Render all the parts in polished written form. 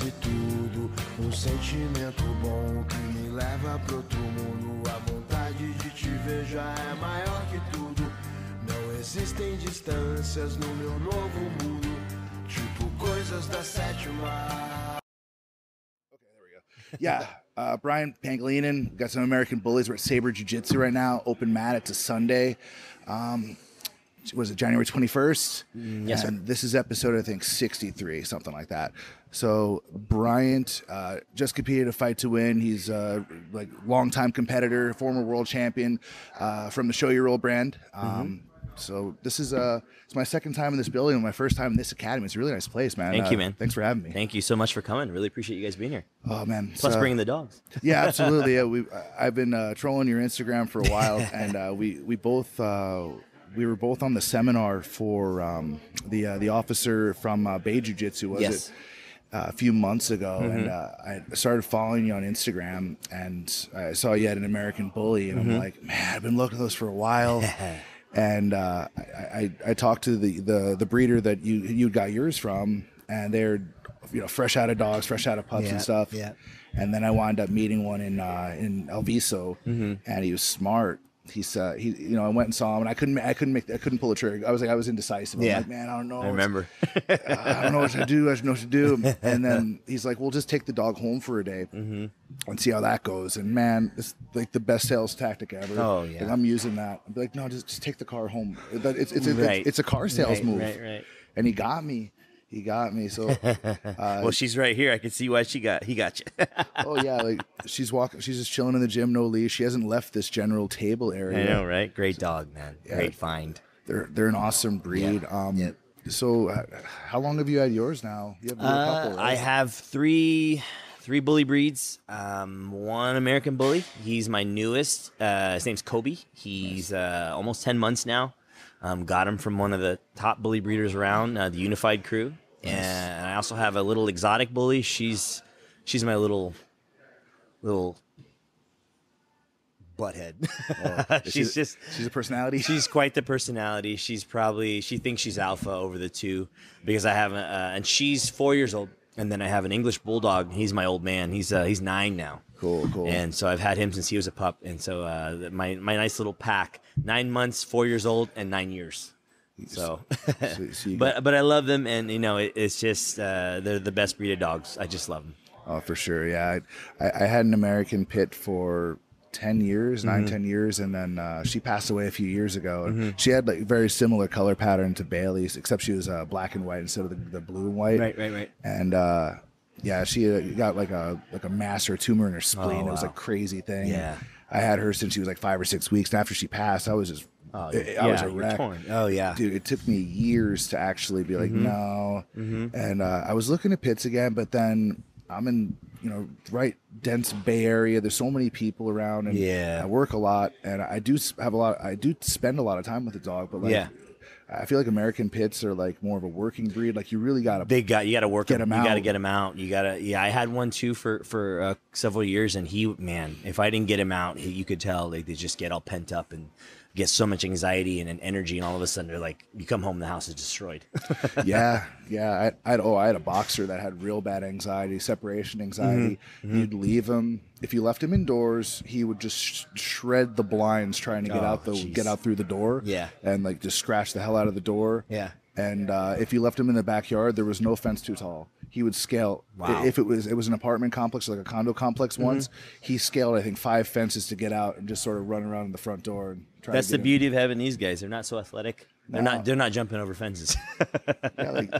e tudo. Um sentimento bom que me leva pro outro mundo. A vontade de te ver já é maior que tudo. Não existem distâncias no meu novo mundo, tipo coisas da sétima. Okay, there we go. Yeah, Brian Pangilinan, got some American Bullies. We're at Sabre Jiu-Jitsu right now. Open mat. It's a Sunday. Was it January 21st? Yes, sir. And this is episode, I think, 63, something like that. So Bryant just competed a Fight to Win. He's a longtime competitor, former world champion from the Show Your Roll brand. So this is it's my second time in this building and my first time in this academy. It's a really nice place, man. Thank you, man. Thanks for having me. Thank you so much for coming. Really appreciate you guys being here. Oh, man. Plus bringing the dogs. Yeah, absolutely. Yeah, I've been trolling your Instagram for a while, and we were both on the seminar for the officer from Bay Jiu-Jitsu, was Yes. it? A few months ago, and I started following you on Instagram, and I saw you had an American Bully, and I'm like, man, I've been looking at those for a while. And I talked to the breeder that you got yours from, and they're fresh out of dogs, fresh out of pups and stuff. Yeah. And then I wound up meeting one in El Viso, and he was smart. I went and saw him, and I couldn't pull the trigger. I was indecisive. I'm like, man, I don't know. I remember. I don't know what to do. I don't know what to do. And then he's like, well, just take the dog home for a day and see how that goes. And man, it's like the best sales tactic ever. Oh, yeah. Like, I'm using that. I'm like, no, just take the car home. Right. It's a car sales move. Right. And he got me. So, Well, she's right here. I can see why he got you. oh yeah, like she's just chilling in the gym, no leash. She hasn't left this general table area. I know, right? Great dog, man. Yeah. Great find. They're an awesome breed. Yep. So how long have you had yours now? You have a couple, right? I have three bully breeds. One American Bully. He's my newest. His name's Kobe. He's almost 10 months now. Got him from one of the top bully breeders around, the Unified Crew. And I also have a little exotic bully. She's my little butthead. She's a personality. She's quite the personality. She thinks she's alpha over the two because I have and she's 4 years old. And then I have an English bulldog. He's my old man. He's 9 now. Cool. And so I've had him since he was a pup. And so my nice little pack, 9 months, 4 years old, and 9 years. So, but I love them, and it's just they're the best breed of dogs. I just love them. Oh, for sure. Yeah, I had an American Pit for 10 years, 10 years, and then she passed away a few years ago. And she had like very similar color pattern to Bailey's, except she was black and white instead of the blue and white. Right. And yeah, she got like a mass or a tumor in her spleen. Oh, It was wow. a crazy thing. Yeah. I had her since she was like 5 or 6 weeks, and after she passed, I was just I was a you're wreck. torn. Oh yeah. Dude, it took me years to actually be like, no. And I was looking at pits again, but then I'm in, right dense Bay Area. There's so many people around, and I work a lot, and I do spend a lot of time with the dog, but like, I feel like American Pits are like more of a working breed. Like you really got to You got to work get him. him You got to out. get him out. You got to. Yeah, I had one too for several years, and if I didn't get him out, you could tell they just get all pent up and get so much anxiety and energy, and all of a sudden they're like, you come home, the house is destroyed. yeah. I had a boxer that had real bad anxiety, separation anxiety. You'd leave him. If you left him indoors, he would just shred the blinds trying to get out through the door. Yeah. And like just scratch the hell out of the door. Yeah. And if you left him in the backyard, there was no fence too tall. He would scale. Wow. If it was an apartment complex, like a condo complex once, he scaled, I think, 5 fences to get out and just sort of run around the front door and try That's to the get in. beauty of having these guys. They're not so athletic. They're not jumping over fences. Yeah, like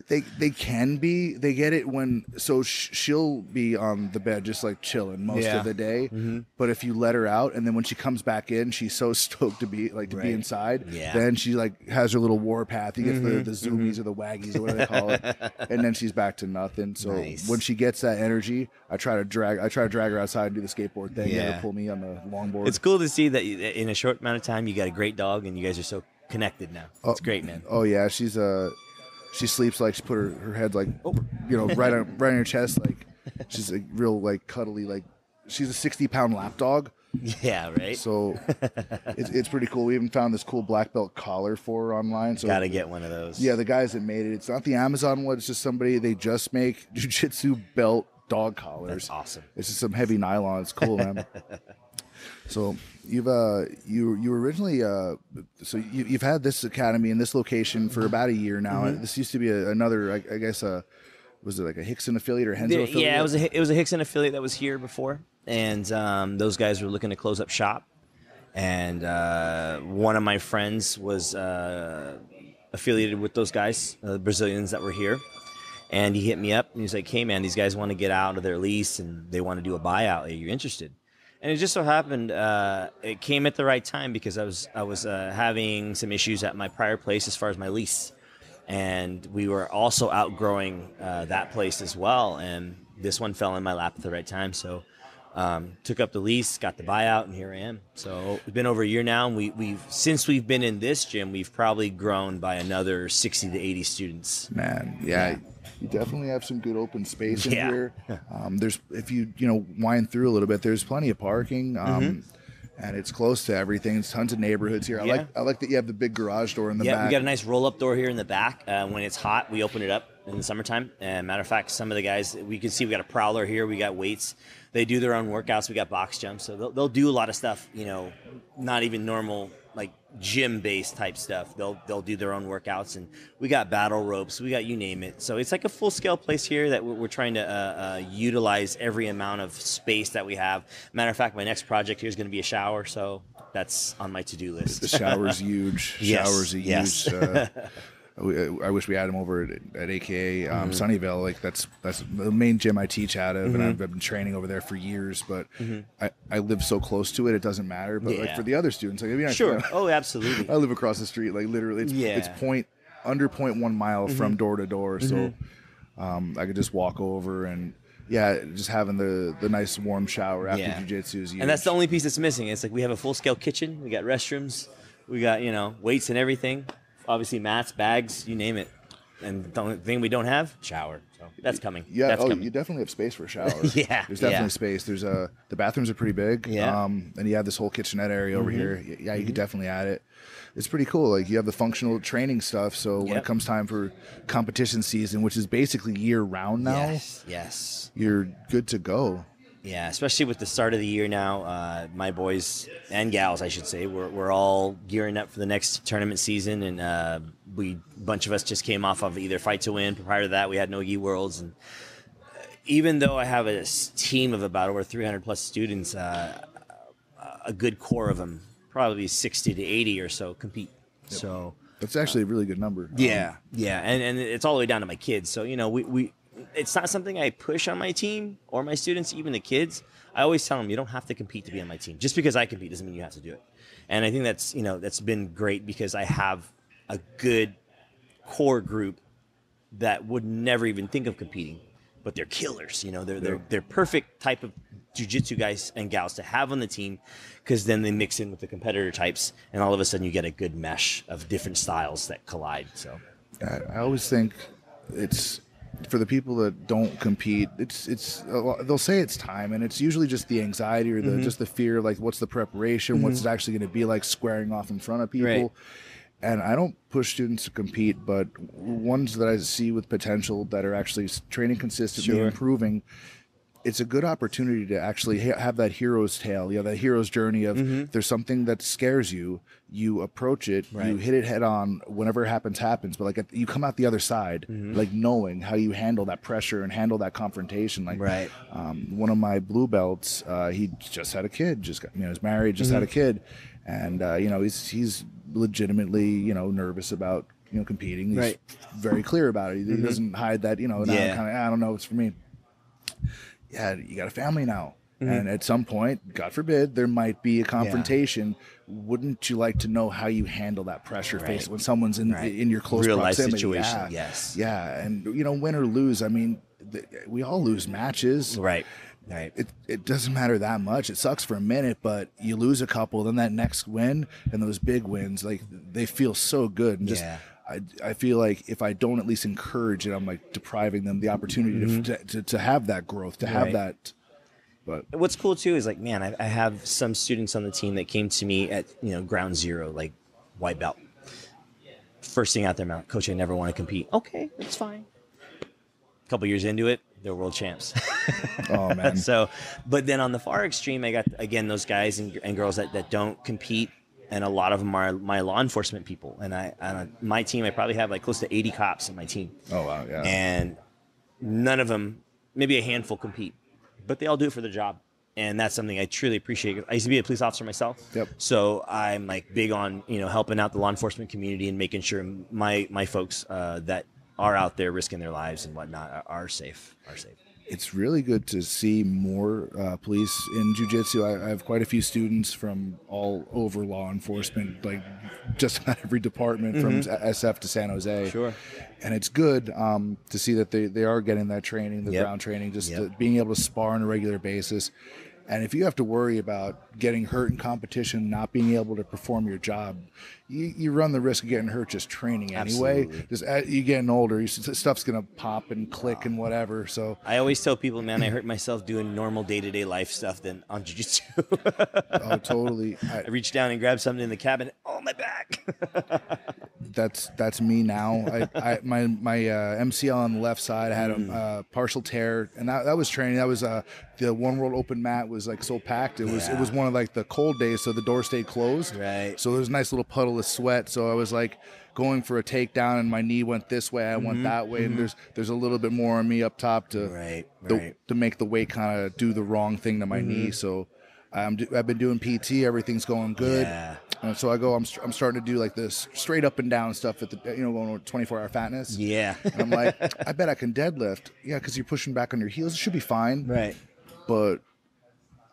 they can be. They get it when she'll be on the bed just like chilling most of the day. But if you let her out, and then when she comes back in, she's so stoked to be be inside. Yeah. Then she like has her little warpath. You get the zoomies or the waggies or whatever they call it, and then she's back to nothing. So when she gets that energy, I try to drag her outside and do the skateboard thing. Let her pull me on the longboard. It's cool to see that in a short amount of time you got a great dog, and you guys are so connected now. It's great, man. Oh yeah, she sleeps like she put her head like right on her chest, like she's a real like cuddly, like she's a 60-pound lap dog. Yeah, right. So it's pretty cool. We even found this cool black belt collar for her online. So gotta get one of those. Yeah, the guys that made it. It's not the Amazon one. It's just somebody. They just make jiu-jitsu belt dog collars. That's awesome. It's just some heavy nylon. It's cool, man. So you've you originally you've had this academy in this location for about a year now. This used to be another, I guess, was it like a Hickson affiliate or Henzo affiliate? Yeah, it was a Hickson affiliate that was here before, and those guys were looking to close up shop. And one of my friends was affiliated with those guys, the Brazilians that were here. And he hit me up and he's like, "Hey man, these guys want to get out of their lease and they want to do a buyout. Are you interested?" And it just so happened it came at the right time because I was having some issues at my prior place as far as my lease, and we were also outgrowing that place as well. And this one fell in my lap at the right time, so took up the lease, got the buyout, and here I am. So it's been over a year now, and since we've been in this gym, we've probably grown by another 60 to 80 students. Man, yeah. You definitely have some good open space in Yeah. here. There's, if you wind through a little bit, there's plenty of parking, and it's close to everything. It's tons of neighborhoods here. Yeah. I like that you have the big garage door in the back. Yeah, we got a nice roll-up door here in the back. When it's hot, we open it up in the summertime. And matter of fact, some of the guys, we can see we got a prowler here. We got weights. They do their own workouts. We got box jumps. So they'll do a lot of stuff, not even normal, like gym-based type stuff. They'll do their own workouts. And we got battle ropes. We got you name it. So it's like a full-scale place here that we're trying to utilize every amount of space that we have. Matter of fact, my next project here is going to be a shower. So that's on my to-do list. The shower's huge. Yes, Showers are yes. huge. I wish we had him over at AKA Sunnyvale. Like that's the main gym I teach out of, and I've been training over there for years. But I live so close to it, it doesn't matter. But like for the other students, like, it'd be nice. Sure. Oh, absolutely. I live across the street. Like literally, it's under 0.1 mile from door to door. So I could just walk over and. Yeah, just having the nice warm shower after jiu-jitsu is huge. And that's the only piece that's missing. It's like we have a full-scale kitchen. We got restrooms. We got, weights and everything. Obviously mats, bags, you name it. And the only thing we don't have, shower. So that's coming. Yeah, that's coming. You definitely have space for a shower. Yeah. There's definitely space. There's the bathrooms are pretty big. Yeah. And you have this whole kitchenette area over here. Yeah, you could definitely add it. It's pretty cool. Like you have the functional training stuff. So when it comes time for competition season, which is basically year round now, yes, you're good to go. Yeah, especially with the start of the year now, my boys and gals, I should say, we're all gearing up for the next tournament season, and a bunch of us just came off of either Fight to Win. Prior to that, we had Nogi Worlds, and even though I have a team of about over 300 plus students, a good core of them, probably 60 to 80 or so, compete. Yep. So that's actually a really good number. Yeah, and it's all the way down to my kids. So we it's not something I push on my team or my students, even the kids. I always tell them, you don't have to compete to be on my team. Just because I compete doesn't mean you have to do it. And I think that's been great because I have a good core group that would never even think of competing, but they're killers. They're perfect type of jiu-jitsu guys and gals to have on the team, because then they mix in with the competitor types, and all of a sudden you get a good mesh of different styles that collide. So I always think it's, for the people that don't compete, it's they'll say it's time, and it's usually just the anxiety or just the fear, like what's the preparation, what's it actually going to be like squaring off in front of people. Right. And I don't push students to compete, but ones that I see with potential that are actually training consistently, improving, it's a good opportunity to actually have that hero's tale, that hero's journey of there's something that scares you, you approach it, you hit it head on, whenever it happens, but like you come out the other side, like knowing how you handle that pressure and handle that confrontation. Like one of my blue belts, he just had a kid, just got, was married, just had a kid, and he's legitimately nervous about competing. He's very clear about it. He doesn't hide that. I don't know, it's for me. Yeah, you got a family now, and at some point, God forbid, there might be a confrontation. Wouldn't you like to know how you handle that pressure face when someone's in your close real proximity? Life situation? Yes. Yeah, and win or lose. I mean, we all lose matches. Right. It doesn't matter that much. It sucks for a minute, but you lose a couple, then that next win and those big wins, like they feel so good. And just I feel like if I don't at least encourage it, I'm like depriving them the opportunity to have that growth, to have that. But what's cool too is like, man, I have some students on the team that came to me at, you know, ground zero, like white belt. First thing out their mouth, coach, I never want to compete. Okay, that's fine. A couple years into it, they're world champs. Oh man. So, but then on the far extreme, I got, again, those guys and girls that don't compete. And a lot of them are my law enforcement people. And my team, I probably have like close to 80 cops in my team. Oh wow, yeah. And none of them, maybe a handful, compete, but they all do it for the job. And that's something I truly appreciate. I used to be a police officer myself. Yep. So I'm like big on, you know, helping out the law enforcement community and making sure my folks that are out there risking their lives and whatnot are safe. It's really good to see more police in jiu-jitsu. I have quite a few students from all over law enforcement, like just about every department from SF to San Jose. Sure. And it's good to see that they are getting that training, the ground training, just being able to spar on a regular basis. And if you have to worry about getting hurt in competition, not being able to perform your job, you run the risk of getting hurt just training anyway. Absolutely. Just as you getting older, stuff's going to pop and click and whatever. So I always tell people, man, I hurt myself doing normal day-to-day life stuff than on jiu-jitsu. Oh, totally. I reached down and grabbed something in the cabin. Oh, my back. That's me now. My MCL on the left side, I had a partial tear, and that was training. That was the One World Open mat was like so packed. It was one of like the cold days, so the door stayed closed. Right. So there was a nice little puddle of sweat. So I was like going for a takedown, and my knee went this way. I went that way, and there's a little bit more on me up top to make the weight kind of do the wrong thing to my knee. So I've been doing PT. Everything's going good. Yeah. So I'm starting to do like this straight up and down stuff at the, going with 24-hour fatness. Yeah. And I'm like, I bet I can deadlift. Yeah, because you're pushing back on your heels. It should be fine. Right. But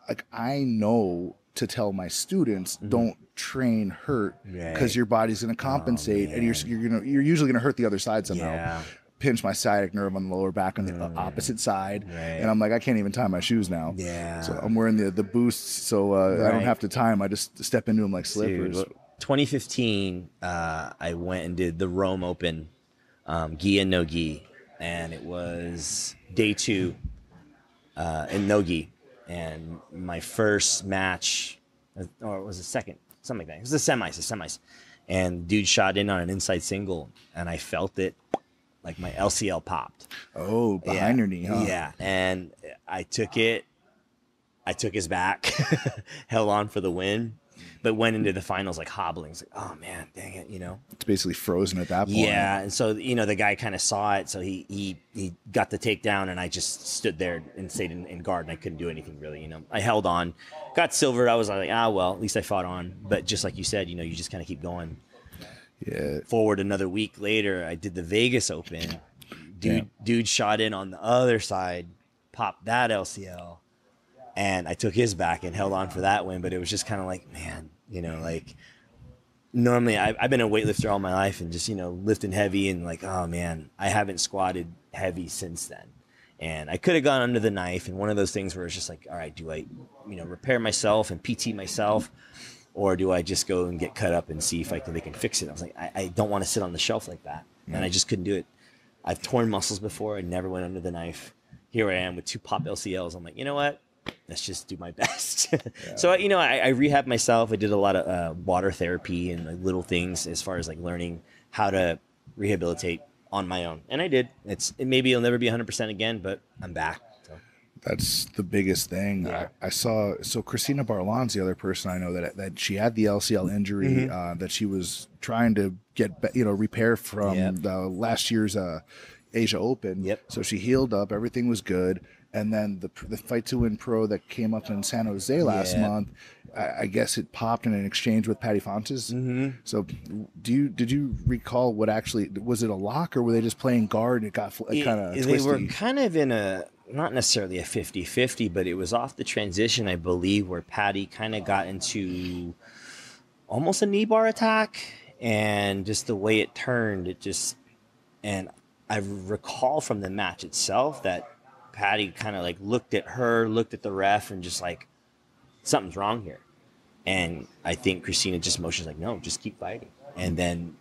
like I know to tell my students, don't train hurt because your body's going to compensate, and you're usually going to hurt the other side somehow. Yeah. Pinch my sciatic nerve on the lower back on the opposite side, and I'm like, I can't even tie my shoes now. Yeah. So I'm wearing the boosts, so I don't have to tie them. I just step into them like slippers. Dude, 2015, I went and did the Rome Open, gi and no gi, and it was day 2 in no gi, and my first match, or it was a second, something like that. It was the semis, and dude shot in on an inside single, and I felt it. Like my LCL popped. Oh, behind your knee, huh? Yeah, and I took it. I took his back, held on for the win, but went into the finals like hobbling. It's like, oh man, dang it, It's basically frozen at that point. Yeah, and so the guy kind of saw it, so he got the takedown, and I just stood there and stayed in guard, and I couldn't do anything really. I held on, got silvered. I was like, well, at least I fought on. But just like you said, you just kind of keep going. Yeah. Forward another week later, I did the Vegas Open. Dude shot in on the other side, popped that LCL, and I took his back and held on for that win. But it was just kind of like, man, like normally I've been a weightlifter all my life and just, lifting heavy, and like, oh man, I haven't squatted heavy since then. And I could have gone under the knife, and one of those things where it's just like, all right, do I, repair myself and PT myself? Or do I just go and get cut up and see if they can fix it? I was like, I don't want to sit on the shelf like that. And I just couldn't do it. I've torn muscles before. I never went under the knife. Here I am with 2 pop LCLs. I'm like, you know what? Let's just do my best. Yeah. So, I rehabbed myself. I did a lot of water therapy and like little things as far as like learning how to rehabilitate on my own. And I did. Maybe it'll never be 100% again, but I'm back. That's the biggest thing. Yeah. I saw. So Christina Barlan's the other person I know that she had the LCL injury that she was trying to get repair from the last year's Asia Open. Yep. So she healed up. Everything was good. And then the Fight to Win Pro that came up in San Jose last month, I guess it popped in an exchange with Patty Fontes. Mm-hmm. So did you recall what actually, was it a lock or were they just playing guard and it got kind of twisty? They were kind of in not necessarily a 50-50, but it was off the transition, I believe, where Patty kind of got into almost a knee bar attack, and just the way it turned, and I recall from the match itself that Patty kind of like looked at the ref, and just like, something's wrong here. And I think Christina just motions like, no, just keep fighting. And then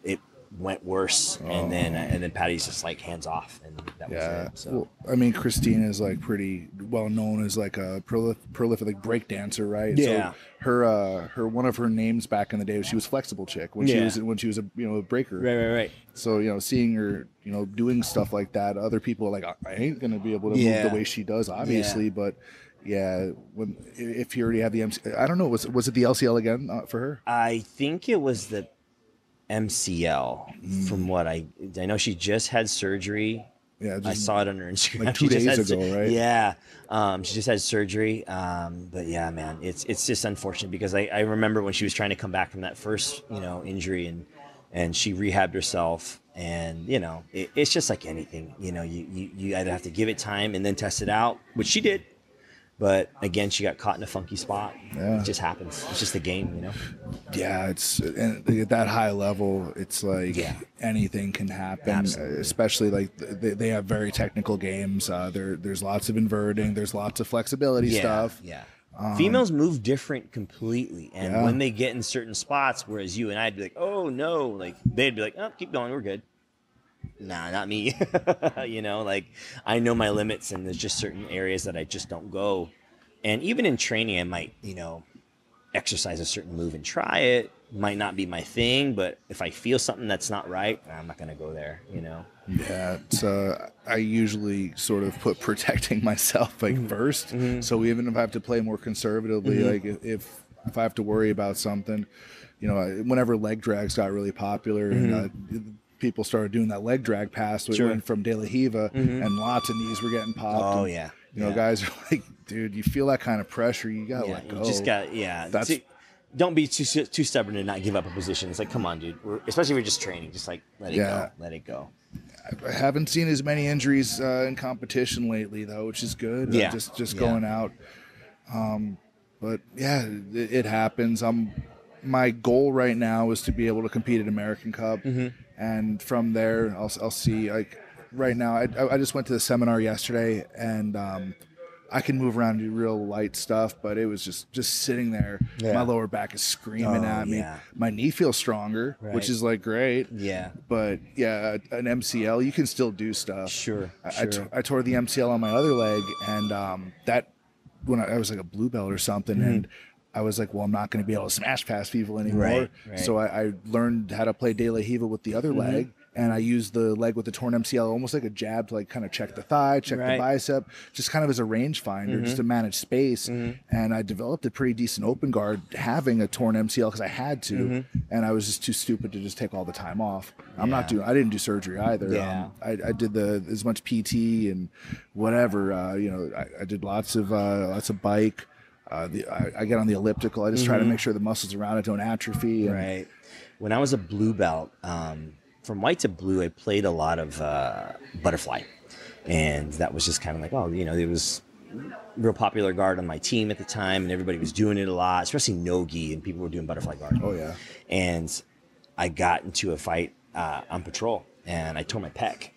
went worse, and then Patty's just like hands off, and that was it. So. Well, I mean, Christina is like pretty well known as like a prolific like break dancer, right? Yeah. So her one of her names back in the day, she was Flexible Chick when she was a breaker. Right. So seeing her doing stuff like that, other people are like, I ain't gonna be able to move the way she does, obviously, but. Yeah, if you already have the MCL, I don't know. Was it the LCL again for her? I think it was the MCL. From what I know, she just had surgery. Yeah, I saw it on her Instagram. Like 2 days ago, right? Yeah, she just had surgery. But yeah, man, it's just unfortunate because I remember when she was trying to come back from that first injury and she rehabbed herself. And it's just like anything. You either have to give it time and then test it out, which she did. But again, she got caught in a funky spot. Yeah. It just happens. It's just a game, Yeah, and at that high level, it's like anything can happen. Absolutely. Especially like they have very technical games. There's lots of inverting. There's lots of flexibility stuff. Yeah. Females move different completely, and when they get in certain spots, whereas you and I'd be like, "Oh no," like they'd be like, "Oh, keep going, we're good." Nah, not me. Like I know my limits, and there's just certain areas that I just don't go. And even in training, I might, exercise a certain move and try it. Might not be my thing, but if I feel something that's not right, I'm not going to go there, Yeah, so I usually sort of put protecting myself first. Mm-hmm. So even if I have to play more conservatively, like if I have to worry about something, whenever leg drags got really popular and people started doing that leg drag pass went from De La Riva and lots of knees were getting popped. Oh, and, guys are like, dude, you feel that kind of pressure, you got to let go. You just got, don't be too stubborn to not give up a position. It's like, come on, dude. Especially if you're just training, just like let it go. Let it go. I haven't seen as many injuries in competition lately, though, which is good. Yeah. Just going out. But, yeah, it happens. My goal right now is to be able to compete at American Cup. And from there, I'll see. Like right now, I just went to the seminar yesterday, and I can move around and do real light stuff, but it was just sitting there. Yeah. My lower back is screaming at me. Yeah. My knee feels stronger, which is like great. Yeah. But yeah, an MCL, you can still do stuff. Sure. I tore the MCL on my other leg, and that when I was like a blue belt or something, and I was like, well, I'm not going to be able to smash past people anymore. Right. So I learned how to play De La Riva with the other leg, and I used the leg with the torn MCL almost like a jab to like kind of check the thigh, check the bicep, just kind of as a rangefinder, just to manage space. And I developed a pretty decent open guard having a torn MCL because I had to, and I was just too stupid to just take all the time off. I didn't do surgery either. Yeah. I did as much PT and whatever. I did lots of bike. I get on the elliptical. I just try to make sure the muscles around it don't atrophy. Right. When I was a blue belt, from white to blue, I played a lot of butterfly. And that was just kind of like, it was real popular guard on my team at the time, and everybody was doing it a lot, especially no-gi, and people were doing butterfly guard. Oh, yeah. And I got into a fight on patrol, and I tore my pec.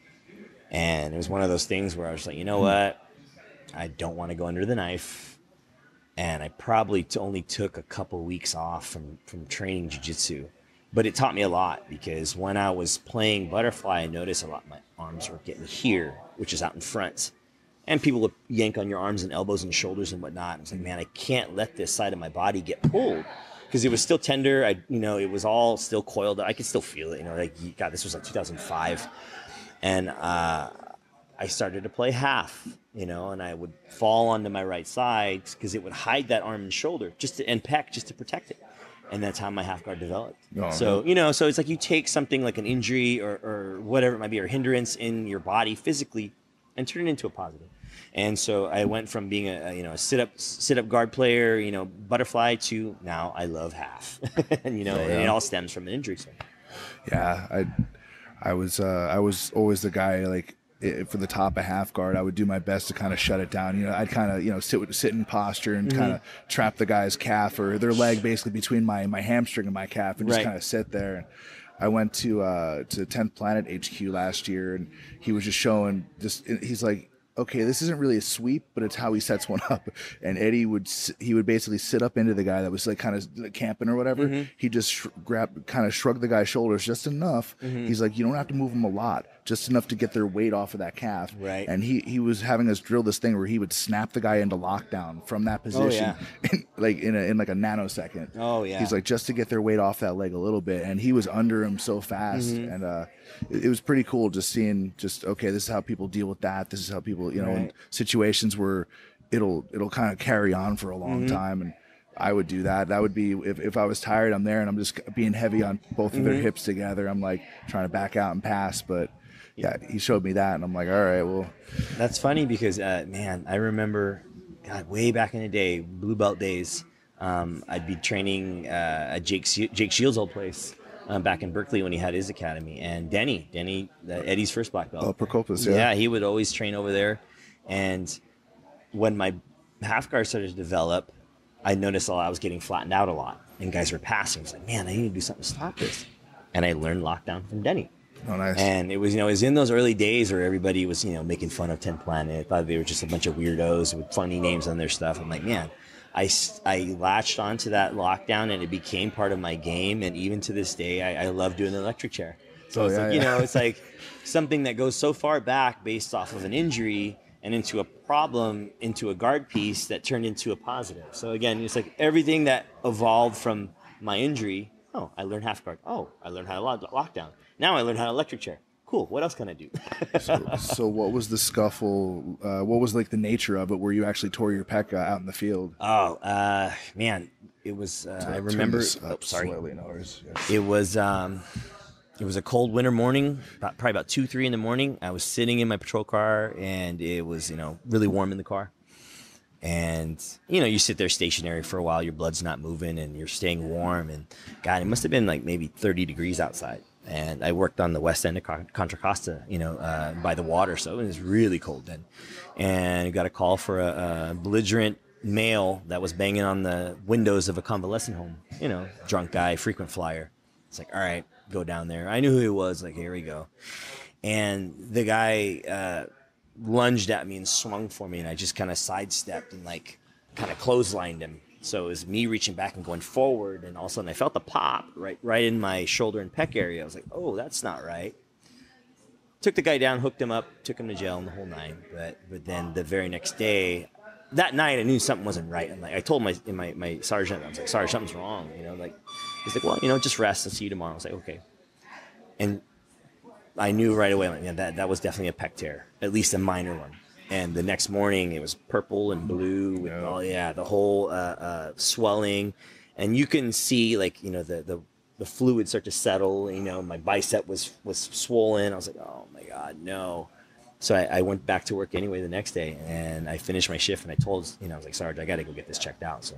And it was one of those things where I was like, you know what? I don't want to go under the knife. And I probably only took a couple weeks off from training jiu-jitsu. But it taught me a lot because when I was playing butterfly, I noticed a lot my arms were getting here, which is out in front. And people would yank on your arms and elbows and shoulders and whatnot. I was like, man, I can't let this side of my body get pulled. Because it was still tender. It was all still coiled. I could still feel it. God, this was like 2005. And I started to play half, and I would fall onto my right side because it would hide that arm and shoulder and pec just to protect it. And that's how my half guard developed. Oh, so, so it's like you take something like an injury or whatever it might be, or hindrance in your body physically and turn it into a positive. And so I went from being a sit-up guard player, butterfly, to now I love half. And, and it all stems from an injury. So. Yeah, I was always the guy, like, for the top of half guard, I would do my best to kind of shut it down. I'd kind of, sit in posture and kind of trap the guy's calf or their leg basically between my hamstring and my calf and just kind of sit there. And I went to 10th Planet HQ last year, and he was just showing he's like, okay, this isn't really a sweep, but it's how he sets one up. And Eddie would basically sit up into the guy that was like kind of like camping or whatever. Mm-hmm. He just kind of shrug the guy's shoulders just enough. Mm-hmm. He's like, you don't have to move them a lot, just enough to get their weight off of that calf. Right. And he was having us drill this thing where he would snap the guy into lockdown from that position, in like a nanosecond. Oh yeah. He's like, just to get their weight off that leg a little bit, and he was under him so fast, and it was pretty cool just seeing okay, this is how people deal with that. This is how people, in situations where it'll kind of carry on for a long time. And I would do that. That would be if I was tired, I'm there and I'm just being heavy on both of their hips together. I'm like trying to back out and pass, but yeah, he showed me that, and I'm like, all right, well. That's funny because, man, I remember, God, way back in the day, blue belt days, I'd be training at Jake Shields' old place back in Berkeley when he had his academy. And Denny, Eddie's first black belt. Oh, Prokopis, yeah. Yeah, he would always train over there. And when my half guard started to develop, I noticed I was getting flattened out a lot. And guys were passing. I was like, man, I need to do something to stop this. And I learned lockdown from Denny. Oh, nice. And it was, it was in those early days where everybody was, making fun of 10 Planet. Thought they were just a bunch of weirdos with funny names on their stuff. I'm like, man, I latched onto that lockdown and it became part of my game. And even to this day, I love doing the electric chair. So it's like something that goes so far back based off of an injury and into a problem, into a guard piece that turned into a positive. So again, it's like everything that evolved from my injury. Oh, I learned half guard. Oh, I learned how to lock down. Now I learned how to electric chair. Cool. What else can I do? So what was the scuffle? What was like the nature of it where you actually tore your pec out in the field? Oh, man, it was, I remember, sorry. It was a cold winter morning, probably about 2-3 in the morning. I was sitting in my patrol car and it was, really warm in the car. And, you sit there stationary for a while, your blood's not moving and you're staying warm. And God, it must have been like maybe 30 degrees outside. And I worked on the west end of Contra Costa, by the water. So it was really cold then. And I got a call for a belligerent male that was banging on the windows of a convalescent home, drunk guy, frequent flyer. It's like, all right, go down there. I knew who he was. Like, here we go. And the guy lunged at me and swung for me. And I just kind of sidestepped and kind of clotheslined him. So it was me reaching back and going forward, and all of a sudden I felt the pop right in my shoulder and pec area. I was like, oh, that's not right. Took the guy down, hooked him up, took him to jail and the whole nine. But then the very next day, that night I knew something wasn't right. And I told my sergeant, I was like, sorry, something's wrong. He's like, well, just rest. I'll see you tomorrow. I was like, okay. And I knew right away, that was definitely a pec tear, at least a minor one. And the next morning, it was purple and blue with the whole swelling, and you can see the fluid start to settle. My bicep was swollen. I was like, oh my God, no. So I went back to work anyway the next day, and I finished my shift, and I told I was like, Sarge, I got to go get this checked out. So,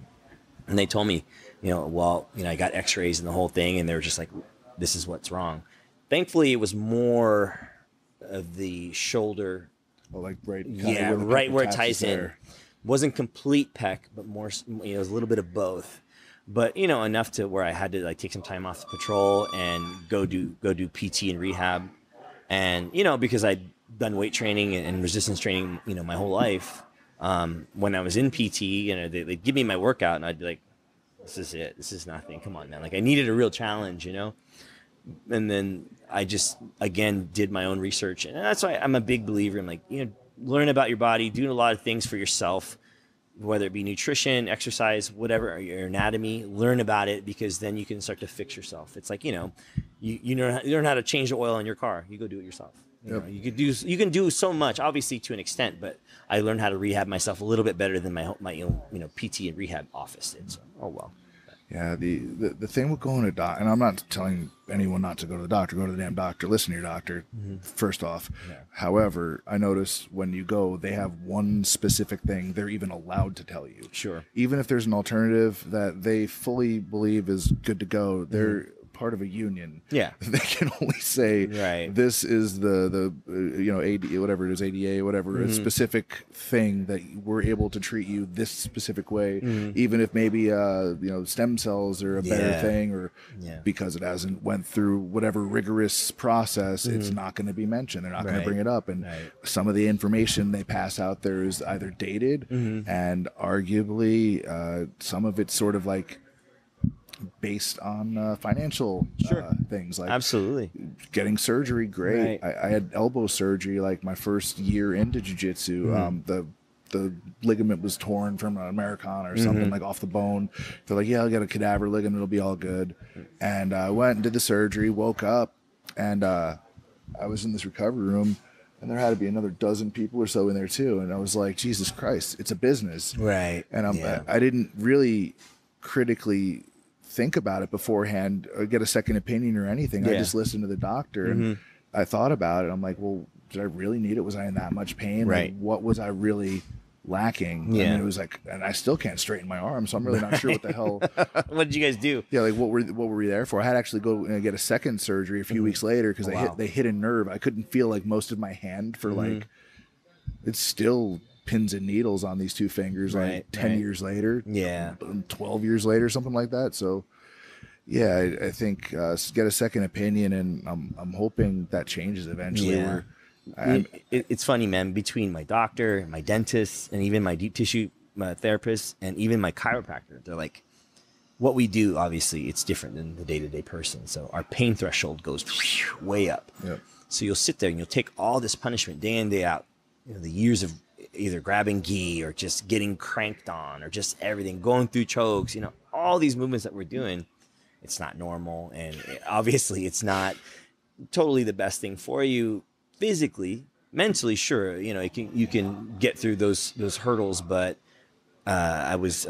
and they told me, I got X-rays and the whole thing, and they were just like, this is what's wrong. Thankfully, it was more of the shoulder. Well, like right where it ties in. Wasn't complete pec, but more, it was a little bit of both. But enough to where I had to take some time off the patrol and go do PT and rehab, and because I'd done weight training and resistance training my whole life. When I was in PT, they'd give me my workout and I'd be like, this is it. This is nothing. Come on, man. I needed a real challenge, And then I just, again, did my own research. And that's why I'm a big believer in learn about your body, do a lot of things for yourself, whether it be nutrition, exercise, whatever, or your anatomy, learn about it, because then you can start to fix yourself. It's like, you learn how to change the oil in your car. You go do it yourself. You can do so much, obviously to an extent, but I learned how to rehab myself a little bit better than my PT and rehab office did. So, oh well. Yeah, the thing with going to doctor, and I'm not telling anyone not to go to the doctor. Go to the damn doctor. Listen to your doctor, first off. Yeah. However, I notice when you go, they have one specific thing they're even allowed to tell you. Sure. Even if there's an alternative that they fully believe is good to go, they're part of a union. Yeah. They can only say, this is the AD, whatever it is, ADA, whatever, a specific thing that we're able to treat you this specific way, even if maybe, stem cells are a better thing, or because it hasn't went through whatever rigorous process, it's not going to be mentioned. They're not going to bring it up. And some of the information they pass out there is either dated and arguably some of it's sort of like based on financial things, like absolutely getting surgery. Great. I had elbow surgery like my first year into jiu-jitsu. The ligament was torn from an Americana or something, like off the bone. They're like, yeah, I'll get a cadaver ligament, it'll be all good. And I went and did the surgery, woke up, and I was in this recovery room, and there had to be another dozen people or so in there too. And I was like, Jesus Christ, it's a business. Right. And I didn't really critically think about it beforehand or get a second opinion or anything. I just listened to the doctor and I thought about it. I'm like, well, did I really need it? Was I in that much pain? Right. Like, what was I really lacking? I mean, it was like, and I still can't straighten my arm, so I'm really not sure what the hell. What did you guys do? Yeah, like what were we there for? I had to actually go and get a second surgery a few weeks later because they hit a nerve. I couldn't feel like most of my hand for like, it's still pins and needles on these two fingers, like 10 years later, 12 years later, something like that. So yeah, I think get a second opinion, and I'm hoping that changes eventually. It's funny, man, between my doctor, my dentist, and even my deep tissue therapist, and even my chiropractor, they're like, what we do, obviously it's different than the day-to-day person. So our pain threshold goes way up. So you'll sit there and you'll take all this punishment day in, day out, the years of either grabbing gi or just getting cranked on or just everything, going through chokes, all these movements that we're doing. It's not normal, and obviously it's not totally the best thing for you physically. Mentally, sure, you can get through those hurdles, but I was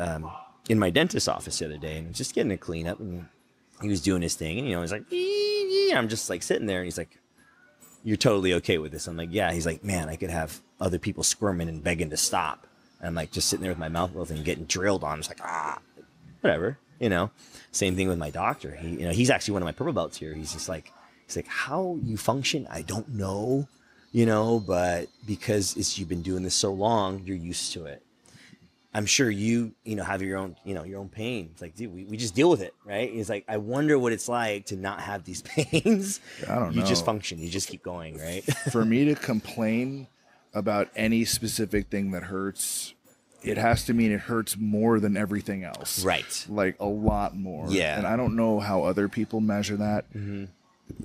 in my dentist's office the other day and just getting a cleanup, and he was doing his thing, and he's like, I'm just like sitting there, and he's like, you're totally okay with this? I'm like, yeah. He's like, man, I could have other people squirming and begging to stop. And I'm like, just sitting there with my mouth open and getting drilled on. It's like, whatever, Same thing with my doctor. He's actually one of my purple belts here. He's like, how you function, I don't know, but because you've been doing this so long, you're used to it. I'm sure you have your own, your own pain. It's like, dude, we just deal with it, right? It's like, I wonder what it's like to not have these pains. I don't know. You just function. You just keep going, right? For me to complain about any specific thing that hurts, it has to mean it hurts more than everything else. Right. Like a lot more. Yeah. And I don't know how other people measure that.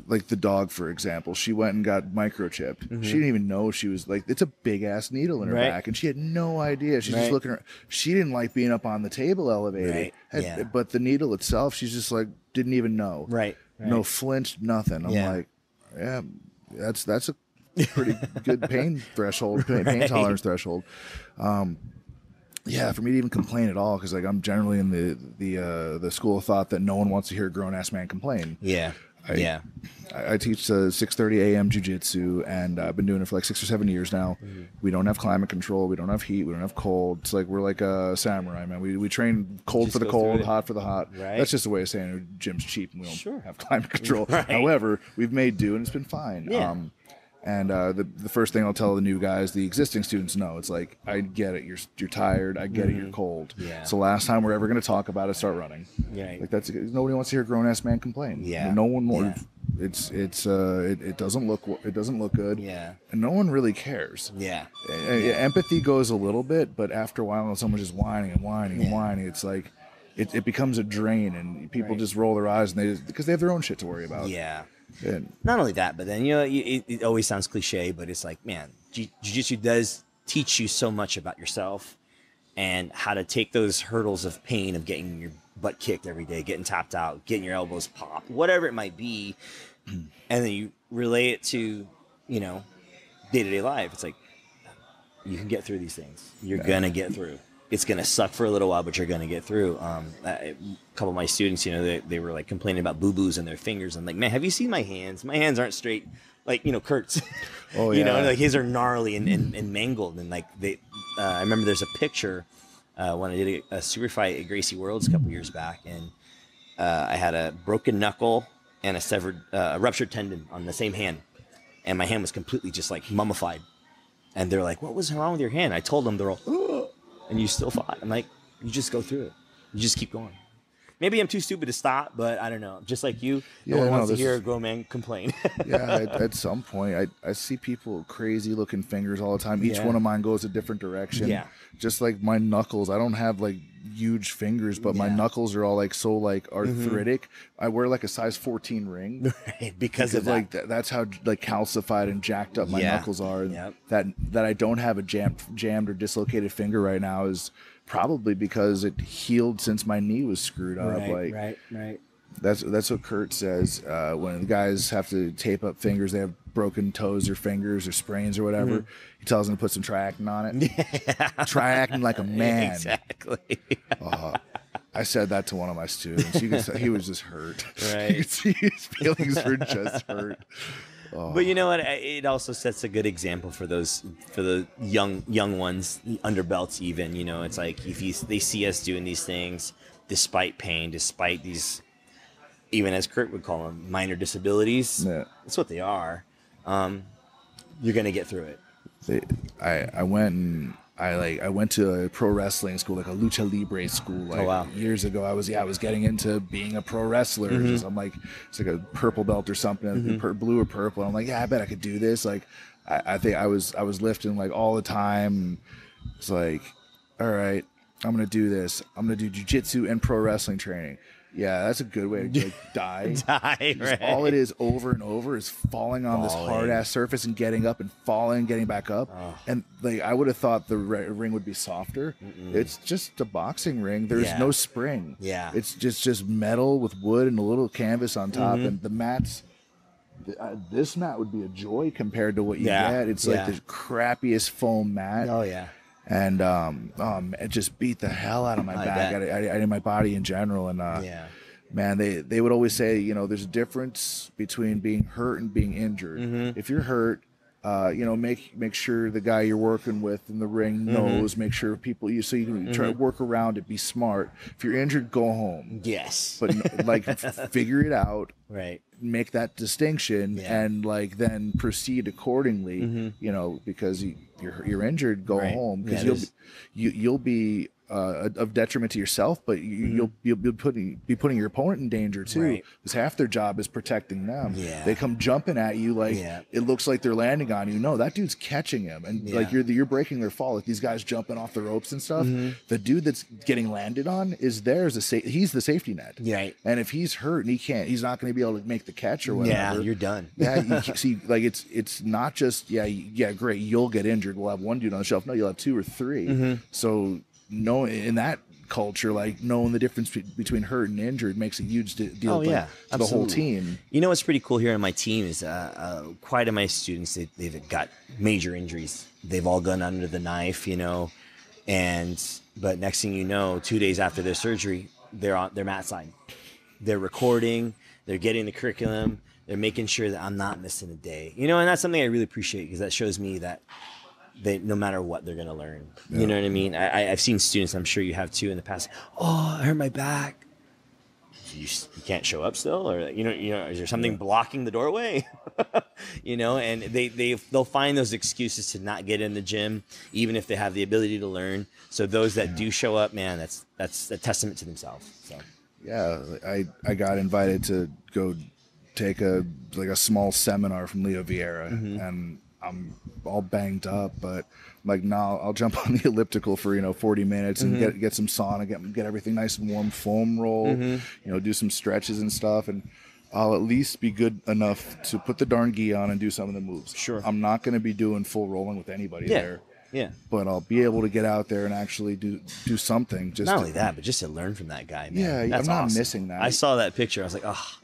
Like the dog, for example, she went and got microchipped. She didn't even know she was like, it's a big ass needle in her back, and she had no idea. She's just looking at her. She didn't like being up on the table elevated, but the needle itself, she's just like, didn't even know. Right. No flinch, nothing. I'm like, yeah, that's a pretty good pain threshold, pain tolerance threshold. Yeah, for me to even complain at all, because like I'm generally in the school of thought that no one wants to hear a grown ass man complain. I teach 6:30 a.m. jiu-jitsu, and I've been doing it for like 6 or 7 years now. We don't have climate control. We don't have heat. We don't have cold. It's like we're like a samurai, man. We train cold Just for the go cold, through it. hot for the hot. Right. That's just a way of saying the gym's cheap and we don't Sure. have climate control. Right. However, we've made do, and it's been fine. Yeah. And the first thing I'll tell the new guys, the existing students know, it's like, I get it. You're tired. I get it. You're cold. Yeah. So last time we're ever going to talk about it, start running. Right. Like nobody wants to hear a grown ass man complain. Yeah. No one wants. Yeah. It doesn't look good. Yeah. And no one really cares. Yeah. Empathy goes a little bit, but after a while, when someone's just whining and whining and whining, it's like it becomes a drain, and people just roll their eyes, and because they have their own shit to worry about. Yeah. And not only that, but then it always sounds cliche, but it's like, man, jiu-jitsu does teach you so much about yourself and how to take those hurdles of pain of getting your butt kicked every day, getting tapped out, getting your elbows popped, whatever it might be, and then you relay it to day-to-day life. It's like, you can get through these things. You're gonna get through. It's gonna suck for a little while, but you're gonna get through. A couple of my students, they were like complaining about boo-boos in their fingers. I'm like, man, have you seen my hands? My hands aren't straight, like Kurt's. Oh yeah. Like his are gnarly and mangled, and like I remember there's a picture when I did a super fight at Gracie Worlds a couple years back, and I had a broken knuckle and a ruptured tendon on the same hand, and my hand was completely just like mummified. And they're like, "What was wrong with your hand?" I told them. They're all, "Oh," and you still fought. I'm like, "You just go through it. You just keep going." Maybe I'm too stupid to stop, but I don't know. Just like you, no one wants to hear a grown man complain. Yeah, at some point, I see people crazy looking fingers all the time. Each one of mine goes a different direction. Yeah. Just like my knuckles, I don't have like huge fingers, but my knuckles are all like so like arthritic. I wear like a size 14 ring, Right, because of that. like that's how like calcified and jacked up my knuckles are. Yep. That I don't have a jammed or dislocated finger right now is probably because it healed since my knee was screwed up. Right. That's what Kurt says. When the guys have to tape up fingers, they have broken toes or fingers or sprains or whatever. He tells them to put some Triactin on it. Triactin like a man. Exactly. I said that to one of my students. You could say he was just hurt. Right. You could see his feelings were just hurt. But you know what? It also sets a good example for the young ones, under belts even. You know, it's like if they see us doing these things despite pain, despite these, even as Kurt would call them, minor disabilities. Yeah. That's what they are. You're gonna get through it. I went to a pro wrestling school, like a lucha libre school, years ago. I was getting into being a pro wrestler. Just, I'm like, it's like a purple belt or something, blue or purple. I'm like, yeah, I bet I could do this. Like, I think I was lifting like all the time. It's like, all right, I'm gonna do this. I'm gonna do jiu-jitsu and pro wrestling training. Yeah, that's a good way to like die. Right. All it is over and over is falling on this hard ass surface and getting up and falling, getting back up. And like I would have thought the ring would be softer. It's just a boxing ring. There's no spring. Yeah, it's just metal with wood and a little canvas on top. And the mats. This mat would be a joy compared to what you get. It's like the crappiest foam mat. Oh yeah. And it just beat the hell out of my back, and my body in general. And man, they would always say, you know, there's a difference between being hurt and being injured. If you're hurt, you know, make sure the guy you're working with in the ring knows. Make sure so you can try to work around it. Be smart. If you're injured, go home. Yes, but like figure it out. Right. Make that distinction and like then proceed accordingly. You know, because you're injured, go home, because you'll be of detriment to yourself, but you'll be putting your opponent in danger too, because half their job is protecting them. They come jumping at you like it looks like they're landing on you. No, that dude's catching him, and like you're breaking their fall. Like these guys jumping off the ropes and stuff. The dude that's getting landed on is he's the safety net. Right. And if he's hurt and he's not going to be able to make the catch or whatever. Yeah, you're done. You see, like it's not just great. You'll get injured. We'll have one dude on the shelf. No, you'll have two or three. So. In that culture, like knowing the difference between hurt and injured makes a huge deal to the whole team. You know what's pretty cool here on my team is quite of my students, they've got major injuries. They've all gone under the knife, you know, but next thing you know, 2 days after their surgery, they're on their mat side. They're recording, they're getting the curriculum, they're making sure that I'm not missing a day, you know, and that's something I really appreciate, because that shows me that no matter what, they're gonna learn. You know what I mean? I've seen students, I'm sure you have too, in the past. Oh, I hurt my back. You can't show up still, or you know, is there something blocking the doorway? You know, and they'll find those excuses to not get in the gym, even if they have the ability to learn. So those that do show up, man, that's a testament to themselves. So I got invited to go take a small seminar from Leo Vieira, and I'm all banged up, but I'm like, no, I'll jump on the elliptical for 40 minutes and get some sauna, get everything nice and warm, foam roll, do some stretches and stuff, and I'll at least be good enough to put the darn gi on and do some of the moves. Sure, I'm not going to be doing full rolling with anybody there. Yeah, but I'll be able to get out there and actually do something. Just not only that, but just to learn from that guy, man. Yeah, that's I'm not awesome. missing that. I saw that picture. I was like, oh.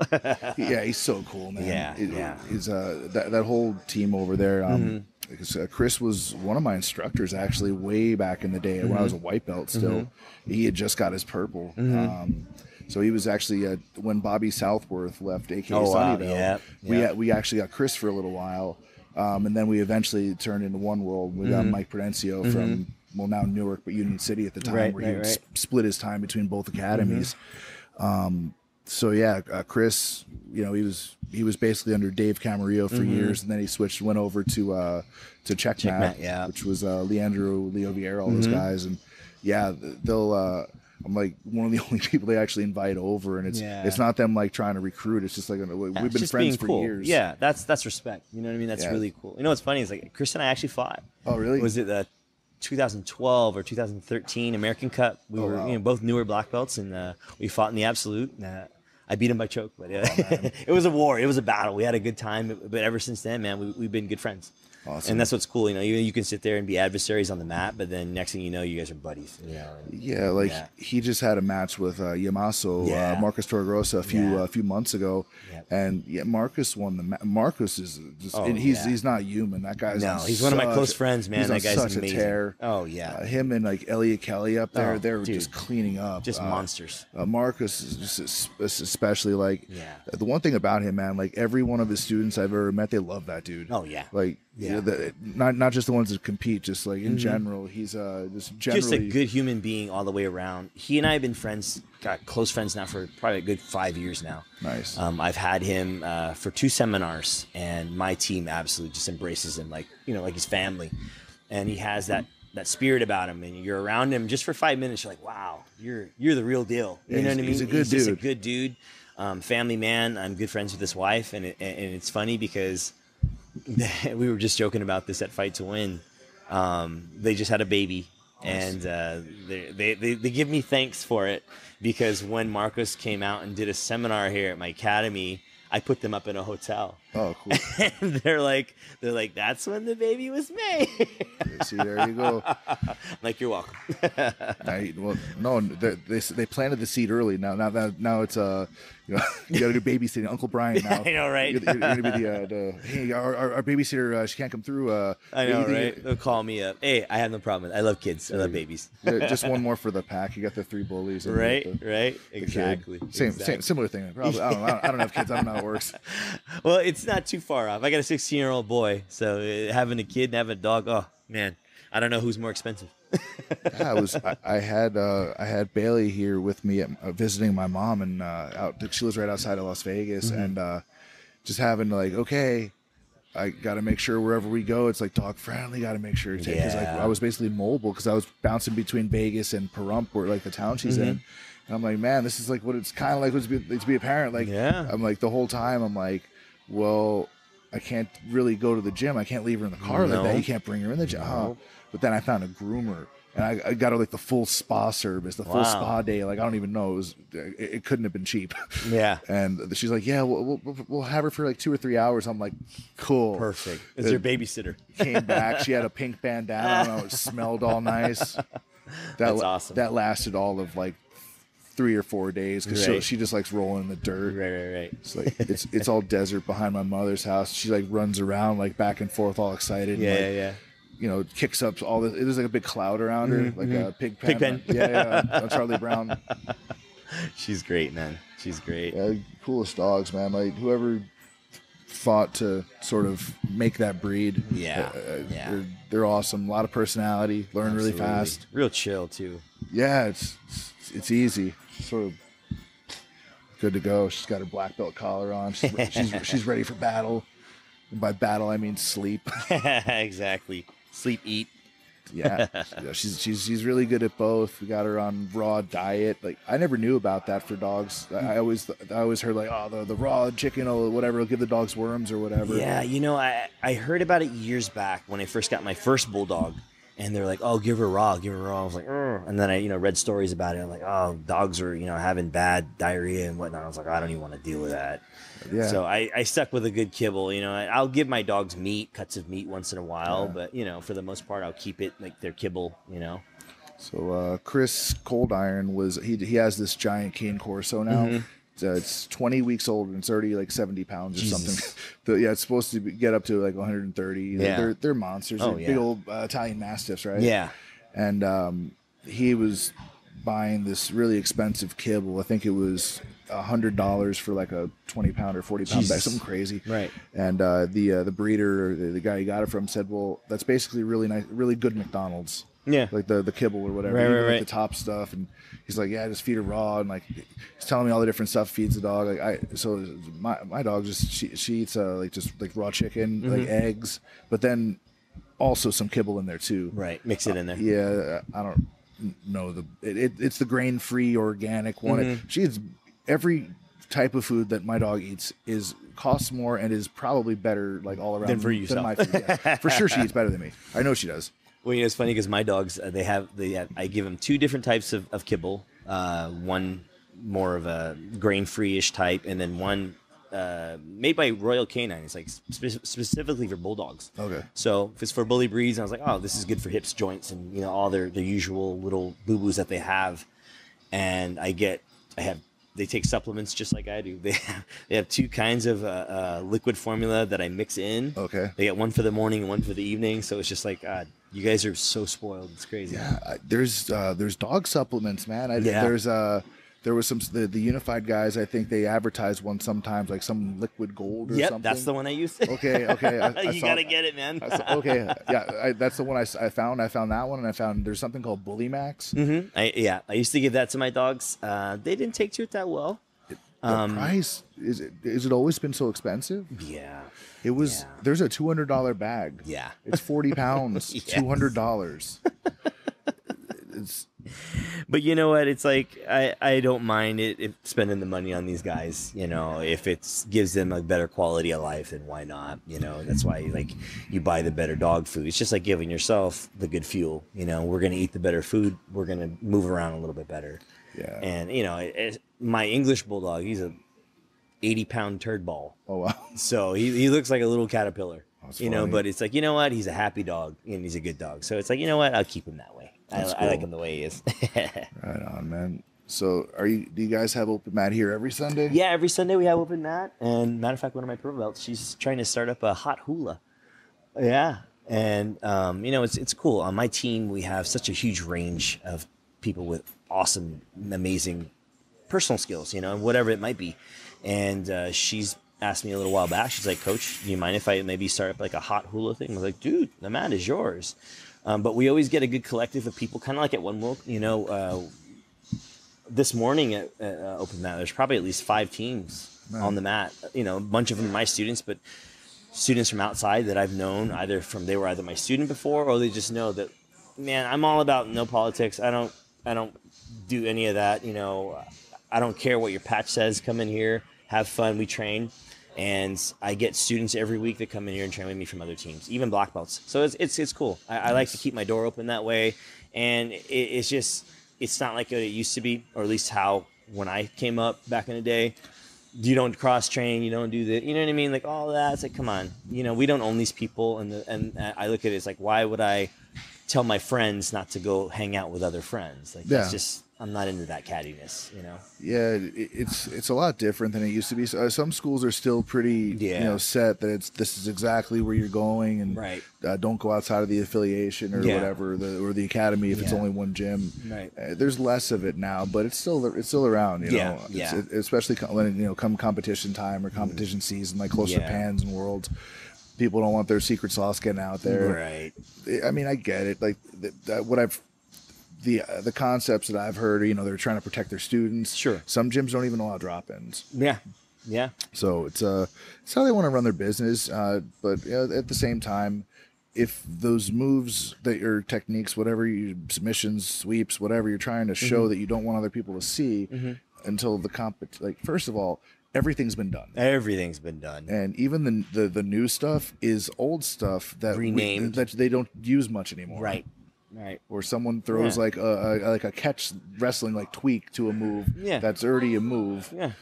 Yeah, he's so cool, man. Yeah. He's that whole team over there. Chris was one of my instructors actually way back in the day when I was a white belt still. He had just got his purple. So he was actually when Bobby Southworth left, aka Sunnyvale. We actually got Chris for a little while. And then we eventually turned into One World. We got Mike Prudencio from, now Newark, but Union City at the time, where he would split his time between both academies. So yeah, Chris, he was basically under Dave Camarillo for years, and then he went over to Checkmat, which was Leandro, Leo Vieira, all those guys, and yeah, they'll. I'm like one of the only people they actually invite over, and it's not them like trying to recruit. It's just like we've been friends for years. Yeah, that's respect. You know what I mean? That's really cool. You know what's funny is like Chris and I actually fought. Oh really? Was it 2012 or 2013 American Cup? We were both newer black belts, and we fought in the absolute. I beat him by choke, but it was a war. It was a battle. We had a good time, but ever since then, man, we've been good friends. Awesome. And that's what's cool. You can sit there and be adversaries on the mat, but then next thing you know, you guys are buddies. He just had a match with Yamaso, Marcus Torregrosa a few months ago, and Marcus won the match. Marcus is just, he's not human. That guy's he's one of my close friends, man. That guy's such amazing. A tear. Oh yeah, him and like Elliot Kelly up there, they're just cleaning up, just monsters. Marcus is just especially like the one thing about him, man. Like every one of his students I've ever met, they love that dude. Oh yeah, like. Yeah, not just the ones that compete, just like in general. He's just a good human being all the way around. He and I have been friends, close friends now for probably a good 5 years now. Nice. I've had him for 2 seminars, and my team absolutely just embraces him like his family, and he has that spirit about him. And you're around him just for 5 minutes, you're like, wow, you're the real deal. You know what I mean? He's a good dude. Just a good dude, family man. I'm good friends with his wife, and it's funny because. We were just joking about this at Fight to Win. They just had a baby, and they give me thanks for it because when Marcos came out and did a seminar here at my academy, I put them up in a hotel. Oh, cool! And they're like, that's when the baby was made. See, there you go. I'm like, you're welcome. They planted the seed early. Now it's you got to do babysitting. Uncle Brian now. I know, right? You're gonna be the hey, our babysitter. She can't come through. I know, right? They'll call me up. Hey, I have no problem. I love kids. I love babies. Just one more for the pack. You got the 3 bullies. Right. Exactly. Same similar thing. Probably. I don't have kids. I don't know how it works. Well, it's not too far off. I got a 16-year-old boy, so having a kid and having a dog. Oh man, I don't know who's more expensive. I had Bailey here with me visiting my mom, and she lives right outside of Las Vegas, and just having okay, I got to make sure wherever we go, it's like dog friendly. Got to make sure because I was basically mobile because I was bouncing between Vegas and Pahrump, where like the town she's in, and I'm like, man, this is like what it's kind of like to be a parent. Like, I'm like the whole time I'm like, well, I can't really go to the gym. I can't leave her in the car like that. You can't bring her in the gym. But then I found a groomer, and I got her like the full spa service, the full spa day. Like I don't even know. It couldn't have been cheap. Yeah. And she's like, yeah, we'll have her for like 2 or 3 hours. I'm like, cool. Perfect. It's your babysitter. Came back. She had a pink bandana. I don't know. It smelled all nice. That's awesome. That lasted all of like 3 or 4 days because she just likes rolling in the dirt. Right. It's like it's all desert behind my mother's house. She like runs around like back and forth, all excited. Yeah. Kicks up all this. It was like a big cloud around her, like a pig pen. Pig pen. Yeah, Charlie Brown. She's great, man. She's great. Yeah, coolest dogs, man. Like whoever fought to sort of make that breed. They're awesome. A lot of personality. Learn really fast. Real chill too. Yeah, it's easy. Sort of good to go. She's got her black belt collar on. She's ready for battle. And by battle, I mean sleep. Exactly. Sleep, eat. Yeah. She's really good at both. We got her on raw diet. Like I never knew about that for dogs. I always heard like, oh, the raw chicken or whatever will give the dogs worms or whatever. Yeah, I heard about it years back when I first got my first bulldog. And they're like, oh, give her raw. I was like, and then I, read stories about it. I'm like, oh, dogs are, having bad diarrhea and whatnot. I was like, I don't even want to deal with that. Yeah. So I stuck with a good kibble. I'll give my dogs cuts of meat once in a while, but for the most part, I'll keep it like their kibble. So Chris Cold Iron he has this giant cane Corso now. It's 20 weeks old and it's already like 70 pounds or something. It's supposed to get up to like 130. Yeah. They're monsters. They're big old Italian Mastiffs, right? Yeah. And he was buying this really expensive kibble. I think it was $100 for like a 20-pound or 40-pound bag, something crazy. Right. And the breeder, or the guy he got it from, said, "Well, that's basically really nice, really good McDonald's." Yeah. Like the kibble or whatever, Right, like the top stuff. And he's like, yeah, just feed it raw. And like, he's telling me all the different stuff feeds the dog. Like so my dog just, she eats just raw chicken, like eggs, but then also some kibble in there too. Right. Mix it in there. Yeah. I don't know it's the grain-free organic one. She eats every type of food that my dog eats costs more and is probably better, like all around than for yourself. Than my food. Yeah. For sure, she eats better than me. I know she does. Well, it's funny because my dogs, I give them 2 different types of kibble. One more of a grain-free-ish type, and then one made by Royal Canine. It's like specifically for bulldogs. Okay. So if it's for bully breeds, I was like, oh, this is good for hips, joints, and all their usual little boo-boos that they have. And they take supplements just like I do. They have 2 kinds of liquid formula that I mix in. Okay. They get one for the morning and one for the evening. So it's just like, you guys are so spoiled. It's crazy. Yeah. There's dog supplements, man. There was some the Unified guys. I think they advertise one sometimes, like some liquid gold or something. Yep, that's the one I used. Okay. You gotta get it, man. That's the one I found. I found that one, and I found there's something called Bully Max. I used to give that to my dogs. They didn't take to it that well. The price is it always been so expensive? Yeah, it was. Yeah. There's a $200 bag. Yeah, it's 40 pounds. Yes. $200. But you know what? It's like I don't mind it spending the money on these guys. If it gives them a better quality of life, then why not? That's why you buy the better dog food. It's just like giving yourself the good fuel. We're gonna eat the better food. We're gonna move around a little bit better. Yeah. And my English bulldog, he's a 80-pound turd ball. Oh wow. So he looks like a little caterpillar. But it's like, you know what? He's a happy dog and he's a good dog. So it's like, you know what? I'll keep him that way. I like him the way he is. Right on, man. So do you guys have open mat here every Sunday? Yeah, every Sunday we have open mat. And matter of fact, one of my purple belts, she's trying to start up a hot hula. Yeah. And, it's cool. On my team, we have such a huge range of people with awesome, amazing personal skills, and whatever it might be. And she's asked me a little while back, she's like, Coach, do you mind if I maybe start up like a hot hula thing? I was like, dude, the mat is yours. But we always get a good collective of people, kind of like at One World. This morning at Open Mat, there's probably at least 5 teams on the mat. A bunch of them are my students, but students from outside that I've known, they were either my student before, or they just know that, man, I'm all about no politics. I don't do any of that. I don't care what your patch says. Come in here, have fun. We train. And I get students every week that come in here and train with me from other teams, even black belts. So it's cool. I like to keep my door open that way. And it's not like it used to be, or at least how when I came up back in the day. You don't cross train, you don't do the, you know what I mean? Like all that. It's like, come on, we don't own these people. And I look at it as like, why would I tell my friends not to go hang out with other friends? Like that's just, I'm not into that cattiness, Yeah, it's a lot different than it used to be. So, some schools are still pretty, set that this is exactly where you're going, and don't go outside of the affiliation or whatever, or the academy if it's only one gym. Right. There's less of it now, but it's still around. Especially when come competition time or competition season, like closer to Pans and Worlds. People don't want their secret sauce getting out there. Right. I mean, I get it. Like what I've. The concepts that I've heard, they're trying to protect their students. Sure. Some gyms don't even allow drop-ins. Yeah. Yeah. So it's how they want to run their business. But at the same time, if those moves that your techniques, whatever your submissions, sweeps, whatever you're trying to show that you don't want other people to see until the first of all, everything's been done. Everything's been done. And even the new stuff is old stuff that renamed that they don't use much anymore. Right. Right. Or someone throws like a catch wrestling tweak to a move that's already a move. Yeah.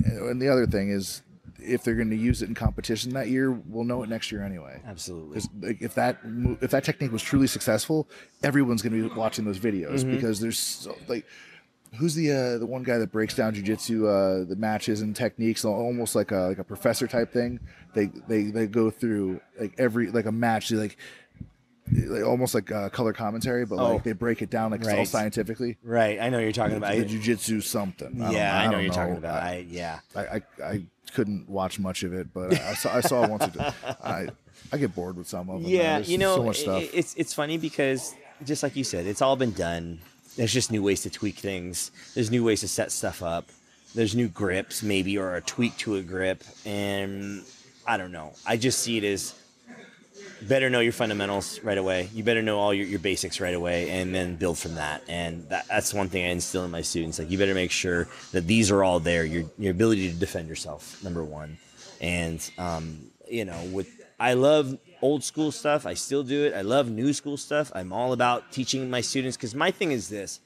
And the other thing is, if they're going to use it in competition that year, we'll know it next year anyway. Absolutely. If that technique was truly successful, everyone's going to be watching those videos because there's who's the one guy that breaks down jiu-jitsu the matches and techniques almost like a professor type thing. They go through every a match almost like color commentary, but they break it down it's all scientifically. Right, I know what you're talking about. The jiu-jitsu something. I know what you're talking about. I couldn't watch much of it, but I saw once. I get bored with some of them. Yeah, so much stuff. It's funny because just like you said, it's all been done. There's just new ways to tweak things. There's new ways to set stuff up. There's new grips maybe, or a tweak to a grip. And I don't know. I just see it as better know your fundamentals right away. You better know all your basics right away, and then build from that. And that's one thing I instill in my students. Like, you better make sure that these are all there. Your ability to defend yourself, number one. And, I love old school stuff. I still do it. I love new school stuff. I'm all about teaching my students, because my thing is this,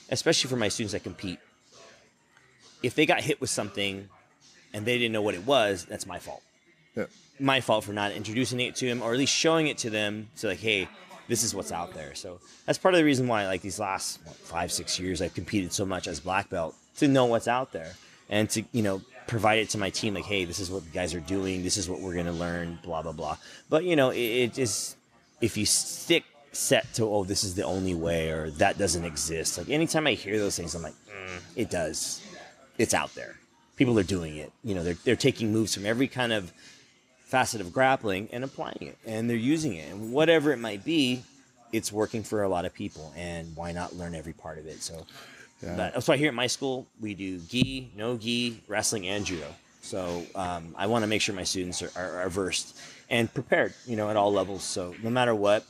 especially for my students that compete. If they got hit with something and they didn't know what it was, that's my fault. Yeah. My fault for not introducing it to them, or at least showing it to them. So like, hey, this is what's out there. So that's part of the reason why, like, these last 5-6 years, I've competed so much as black belt, to know what's out there and to, provide it to my team. Like, hey, this is what the guys are doing. This is what we're going to learn, blah, blah, blah. But, it is, if you stick set to, oh, this is the only way, or that doesn't exist. Like, anytime I hear those things, I'm like, it does. It's out there. People are doing it. They're taking moves from every kind of facet of grappling and applying it, and they're using it, and whatever it might be, it's working for a lot of people. And why not learn every part of it? So, that's why here at my school we do gi, no gi, wrestling, and judo. So I want to make sure my students are versed and prepared, at all levels. So no matter what,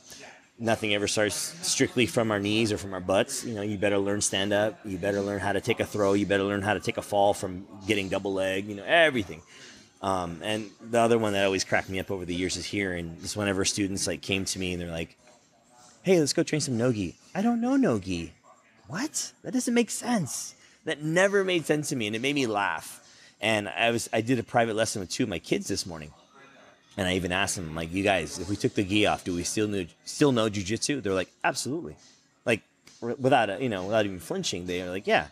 nothing ever starts strictly from our knees or from our butts. You better learn stand up. You better learn how to take a throw. You better learn how to take a fall from getting double leg. Everything. And the other one that always cracked me up over the years is hearing this, whenever students came to me and they're like, hey, let's go train some no-gi. I don't know no-gi. What? That doesn't make sense. That never made sense to me, and it made me laugh. And I did a private lesson with 2 of my kids this morning. And I even asked them, I'm like, you guys, if we took the gi off, do we still know jiu-jitsu? They're like, absolutely. Like, without even flinching, they are like, yeah.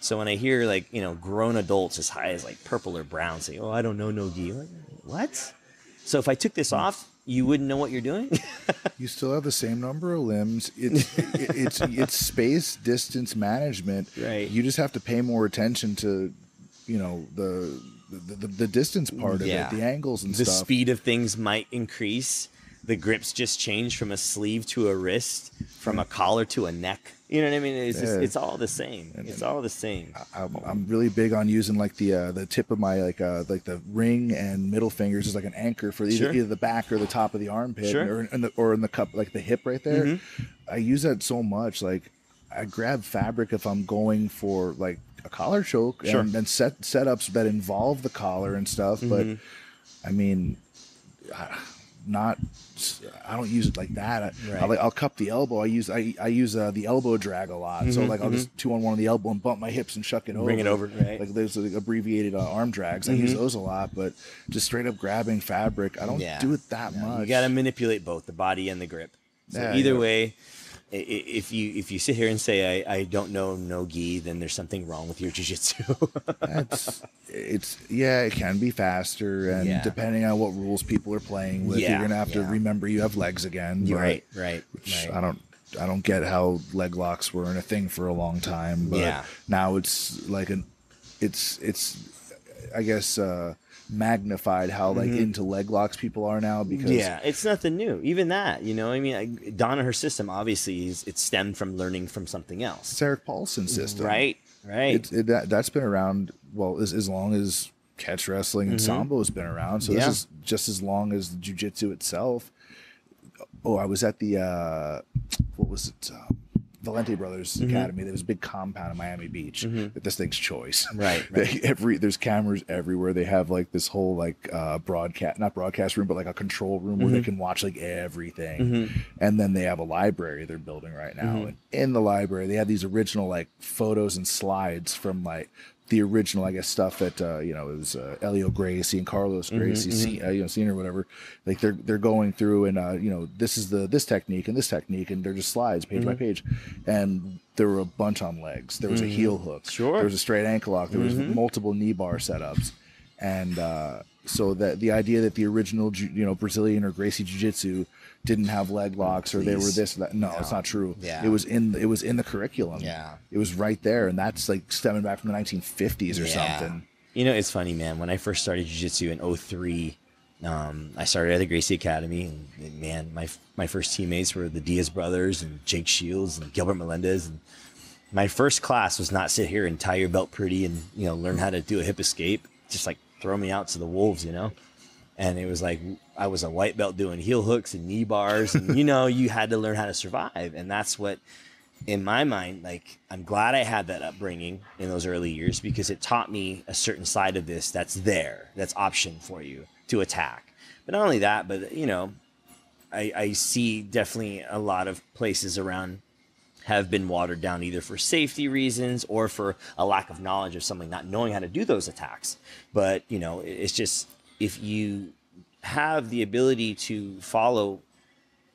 So when I hear grown adults as high as purple or brown say, "Oh, I don't know no gi," like, what? So if I took this off, you wouldn't know what you're doing? You still have the same number of limbs. It's space distance management. Right. You just have to pay more attention to, the distance part of it, the angles and the stuff. The speed of things might increase. The grips just change from a sleeve to a wrist, from a collar to a neck. You know what I mean? It's all the same. It's all the same. I'm really big on using the tip of my the ring and middle fingers as an anchor for either the back or the top of the armpit, or in the cup, the hip right there. Mm-hmm. I use that so much. I grab fabric if I'm going for a collar choke and setups that involve the collar and stuff. Mm-hmm. But I mean, I don't use it like that. I'll cup the elbow. I use the elbow drag a lot. Mm-hmm, so I'll just 2-on-1 on the elbow and bump my hips and shuck it over. Bring it over. Right. There's abbreviated arm drags. I use those a lot, but just straight up grabbing fabric, I don't do it that much. You got to manipulate both the body and the grip. So either way, if you sit here and say I don't know no gi, then there's something wrong with your jiu-jitsu. It can be faster, and depending on what rules people are playing with, you're gonna have to remember you have legs again. Right. I don't get how leg locks weren't a thing for a long time, but now it's I guess magnified how into leg locks people are now, because it's nothing new. Even that, I mean, Donna, her system obviously it's stemmed from learning from something else. It's Eric Paulson's system, right? That's been around as long as catch wrestling and sambo has been around. So this is just as long as the jiu-jitsu itself. I was at the what was it? Valente Brothers Academy. There was a big compound in Miami Beach. This thing's choice. Right. There's cameras everywhere. They have this whole not broadcast room, but a control room where they can watch everything. And then they have a library they're building right now. And in the library, they have these original photos and slides from the original, I guess, stuff that it was Elio Gracie and Carlos Gracie, Senior, whatever. They're going through and this is this technique, and they're just slides page by page, and there were a bunch on legs. There was a heel hook. There was a straight ankle lock. There was multiple knee bar setups, and so that the idea that the original Brazilian or Gracie Jiu-Jitsu didn't have leg locks or they were this or that. No, it's not true. Yeah. It was in the curriculum. Yeah. It was right there, and that's stemming back from the 1950s or something. It's funny, man. When I first started jiu-jitsu in 2003, I started at the Gracie Academy, and man, my first teammates were the Diaz brothers and Jake Shields and Gilbert Melendez. And my first class was not sit here and tie your belt pretty and, learn how to do a hip escape. Just like throw me out to the wolves, And it was like I was a white belt doing heel hooks and knee bars, and you had to learn how to survive. And that's what, in my mind, like, I'm glad I had that upbringing in those early years, because it taught me a certain side of this that's option for you to attack. But not only that, but I see definitely a lot of places around have been watered down either for safety reasons or for a lack of knowledge of something, not knowing how to do those attacks. But it's just, if you have the ability to follow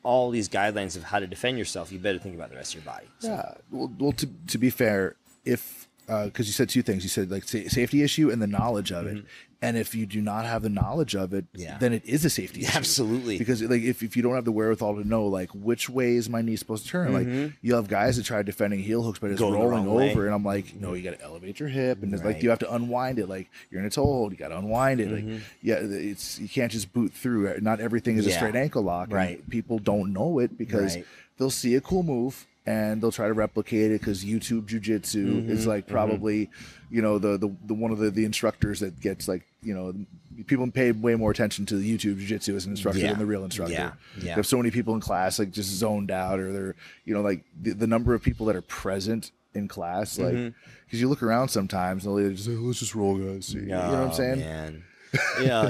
all these guidelines of how to defend yourself, you better think about the rest of your body. So. Yeah. Well, to be fair, if because you said two things, you said like safety issue and the knowledge of it. And if you do not have the knowledge of it, then it is a safety issue. Absolutely. Because like if you don't have the wherewithal to know like which way is my knee supposed to turn, like you have guys that try defending heel hooks, but it's rolling over, and I'm like, no, you got to elevate your hip, and it's like you have to unwind it. Like you're in a toe hold, you got to unwind it. Like it's you can't just boot through. Not everything is a straight ankle lock. Right. And people don't know it because they'll see a cool move and they'll try to replicate it because YouTube Jiu-Jitsu is like probably, the one of the instructors that gets like, people pay way more attention to the YouTube Jiu-Jitsu as an instructor than the real instructor. Yeah. You have so many people in class like just zoned out, or they're, like the number of people that are present in class, like because you look around sometimes and they'll just say, let's just roll, guys. You know what I'm saying? Man. Yeah,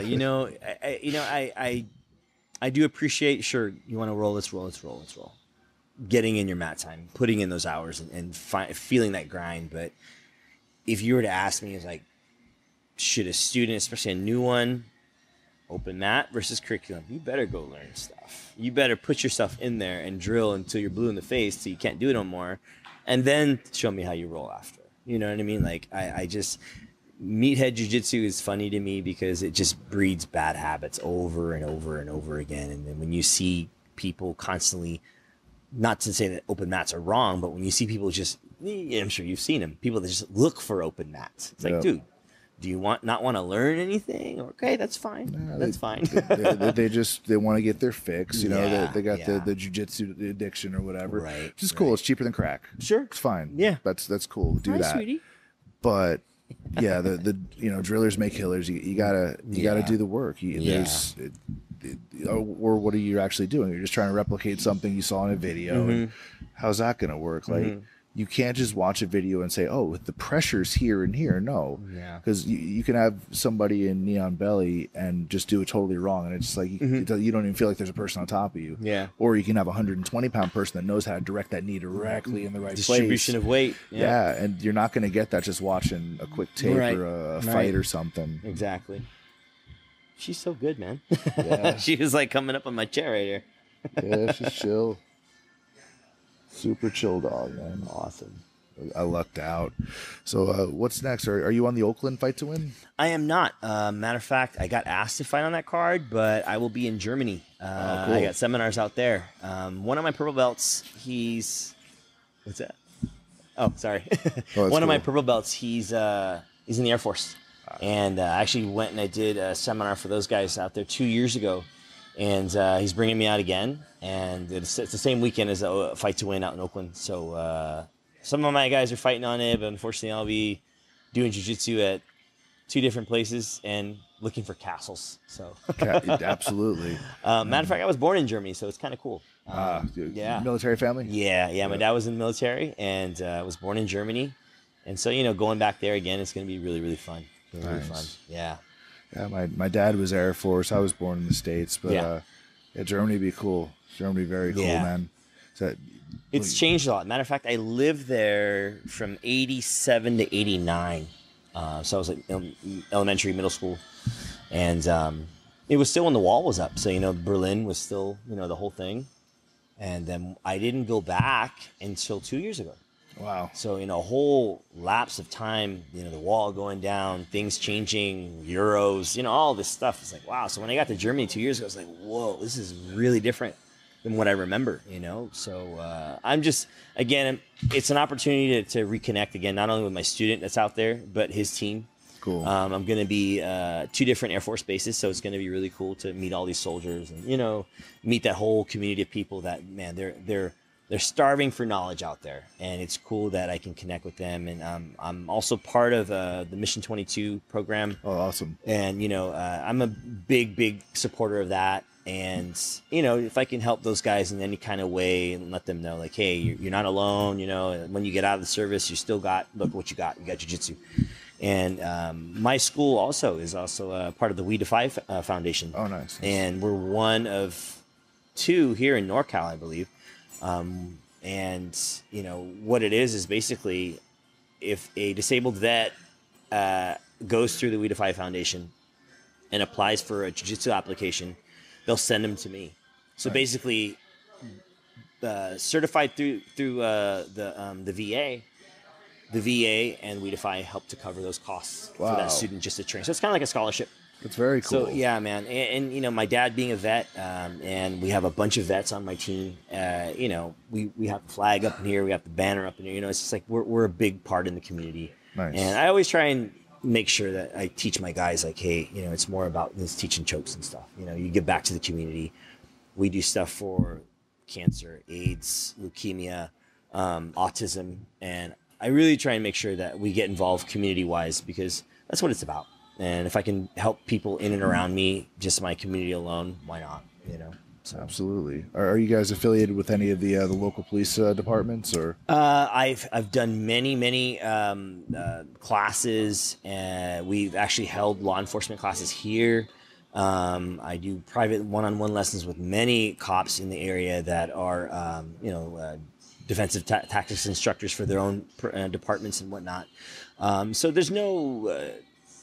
I do appreciate. Sure, you want to roll. Let's roll. Getting in your mat time, putting in those hours, and feeling that grind. But if you were to ask me, it's like, should a student, especially a new one, open mat versus curriculum? You better go learn stuff. You better put yourself in there and drill until you're blue in the face, so you can't do it no more, and then show me how you roll after. You know what I mean? Like I just, meathead jiu-jitsu is funny to me because it just breeds bad habits over and over and over again. And then when you see people constantly, not to say that open mats are wrong, but when you see people just, I'm sure you've seen them, people that just look for open mats. It's like, dude, do you not want to learn anything? Okay, that's fine. That's fine. they want to get their fix. They got the jiu-jitsu addiction or whatever. Right. Which is cool. It's cheaper than crack. Sure. It's fine. Yeah. That's cool. Do that. Sweetie. But yeah, the drillers make killers. You gotta do the work. Or what are you actually doing? You're just trying to replicate something you saw in a video. And how's that gonna work? Like you can't just watch a video and say, oh, the pressure's here and here. No, because you can have somebody in knee on belly and just do it totally wrong, and it's just like you don't even feel like there's a person on top of you. Yeah. Or you can have a 120-pound person that knows how to direct that knee directly in the right distribution place. of weight. Yeah, and you're not going to get that just watching a quick tape or a fight or something. Exactly. She's so good, man. Yeah. She was like coming up on my chair right here. Yeah, she's chill. Super chill dog, man. Awesome. I lucked out. So what's next? Are you on the Oakland Fight to Win? I am not. Matter of fact, I got asked to fight on that card, but I will be in Germany. Cool. I got seminars out there. One of my purple belts, what's that? Oh, sorry. One of my purple belts, he's in the Air Force. And I actually went and I did a seminar for those guys out there 2 years ago. And he's bringing me out again. And it's the same weekend as a Fight to Win out in Oakland. So some of my guys are fighting on it, but unfortunately I'll be doing jiu-jitsu at 2 different places and looking for castles. So absolutely. Matter of fact, I was born in Germany, so it's kind of cool. Military family? Yeah. My dad was in the military, and I was born in Germany. And so, going back there again, it's going to be really, really fun. Really fun. Yeah. Yeah, my dad was Air Force. I was born in the States, but Germany would be cool. Germany would be very cool, man. It's changed a lot. Matter of fact, I lived there from 87 to 89. So I was like elementary, middle school. And it was still when the wall was up. So, Berlin was still, the whole thing. And then I didn't go back until 2 years ago. Wow. So, a whole lapse of time, the wall going down, things changing, Euros, all this stuff. It's like, wow. So when I got to Germany 2 years ago, I was like, whoa, this is really different than what I remember, So I'm just, again, it's an opportunity to reconnect again, not only with my student that's out there, but his team. Cool. I'm going to be 2 different Air Force bases, so it's going to be really cool to meet all these soldiers and, you know, meet that whole community of people that, man, they're starving for knowledge out there, and it's cool that I can connect with them. And I'm also part of the Mission 22 program. Oh, awesome. And, you know, I'm a big supporter of that. And, you know, if I can help those guys in any kind of way and let them know, like, hey, you're not alone, you know, when you get out of the service, you still got, look what you got jiu-jitsu. And my school also is part of the We Defy Foundation. Oh, nice. And we're one of 2 here in NorCal, I believe. And, you know, what it is basically if a disabled vet goes through the We Defy Foundation and applies for a jiu-jitsu application, they'll send them to me. So basically, certified through the VA and We Defy help to cover those costs for that student just to train. So it's kind of like a scholarship. It's very cool. So yeah, man, and you know, my dad being a vet, and we have a bunch of vets on my team. You know, we have the flag up in here, we have the banner up in here. You know, it's just like we're a big part in the community. Nice. And I always try and make sure that I teach my guys, like, hey, you know, it's more about this teaching chokes and stuff. You know, you give back to the community. We do stuff for cancer, AIDS, leukemia, autism, and I really try and make sure that we get involved community-wise, because that's what it's about. And if I can help people in and around me, just my community alone, why not? You know. So. Absolutely. Are you guys affiliated with any of the local police departments, or? I've done many classes, and we've actually held law enforcement classes here. I do private one-on-one lessons with many cops in the area that are, defensive tactics instructors for their own departments and whatnot. So there's no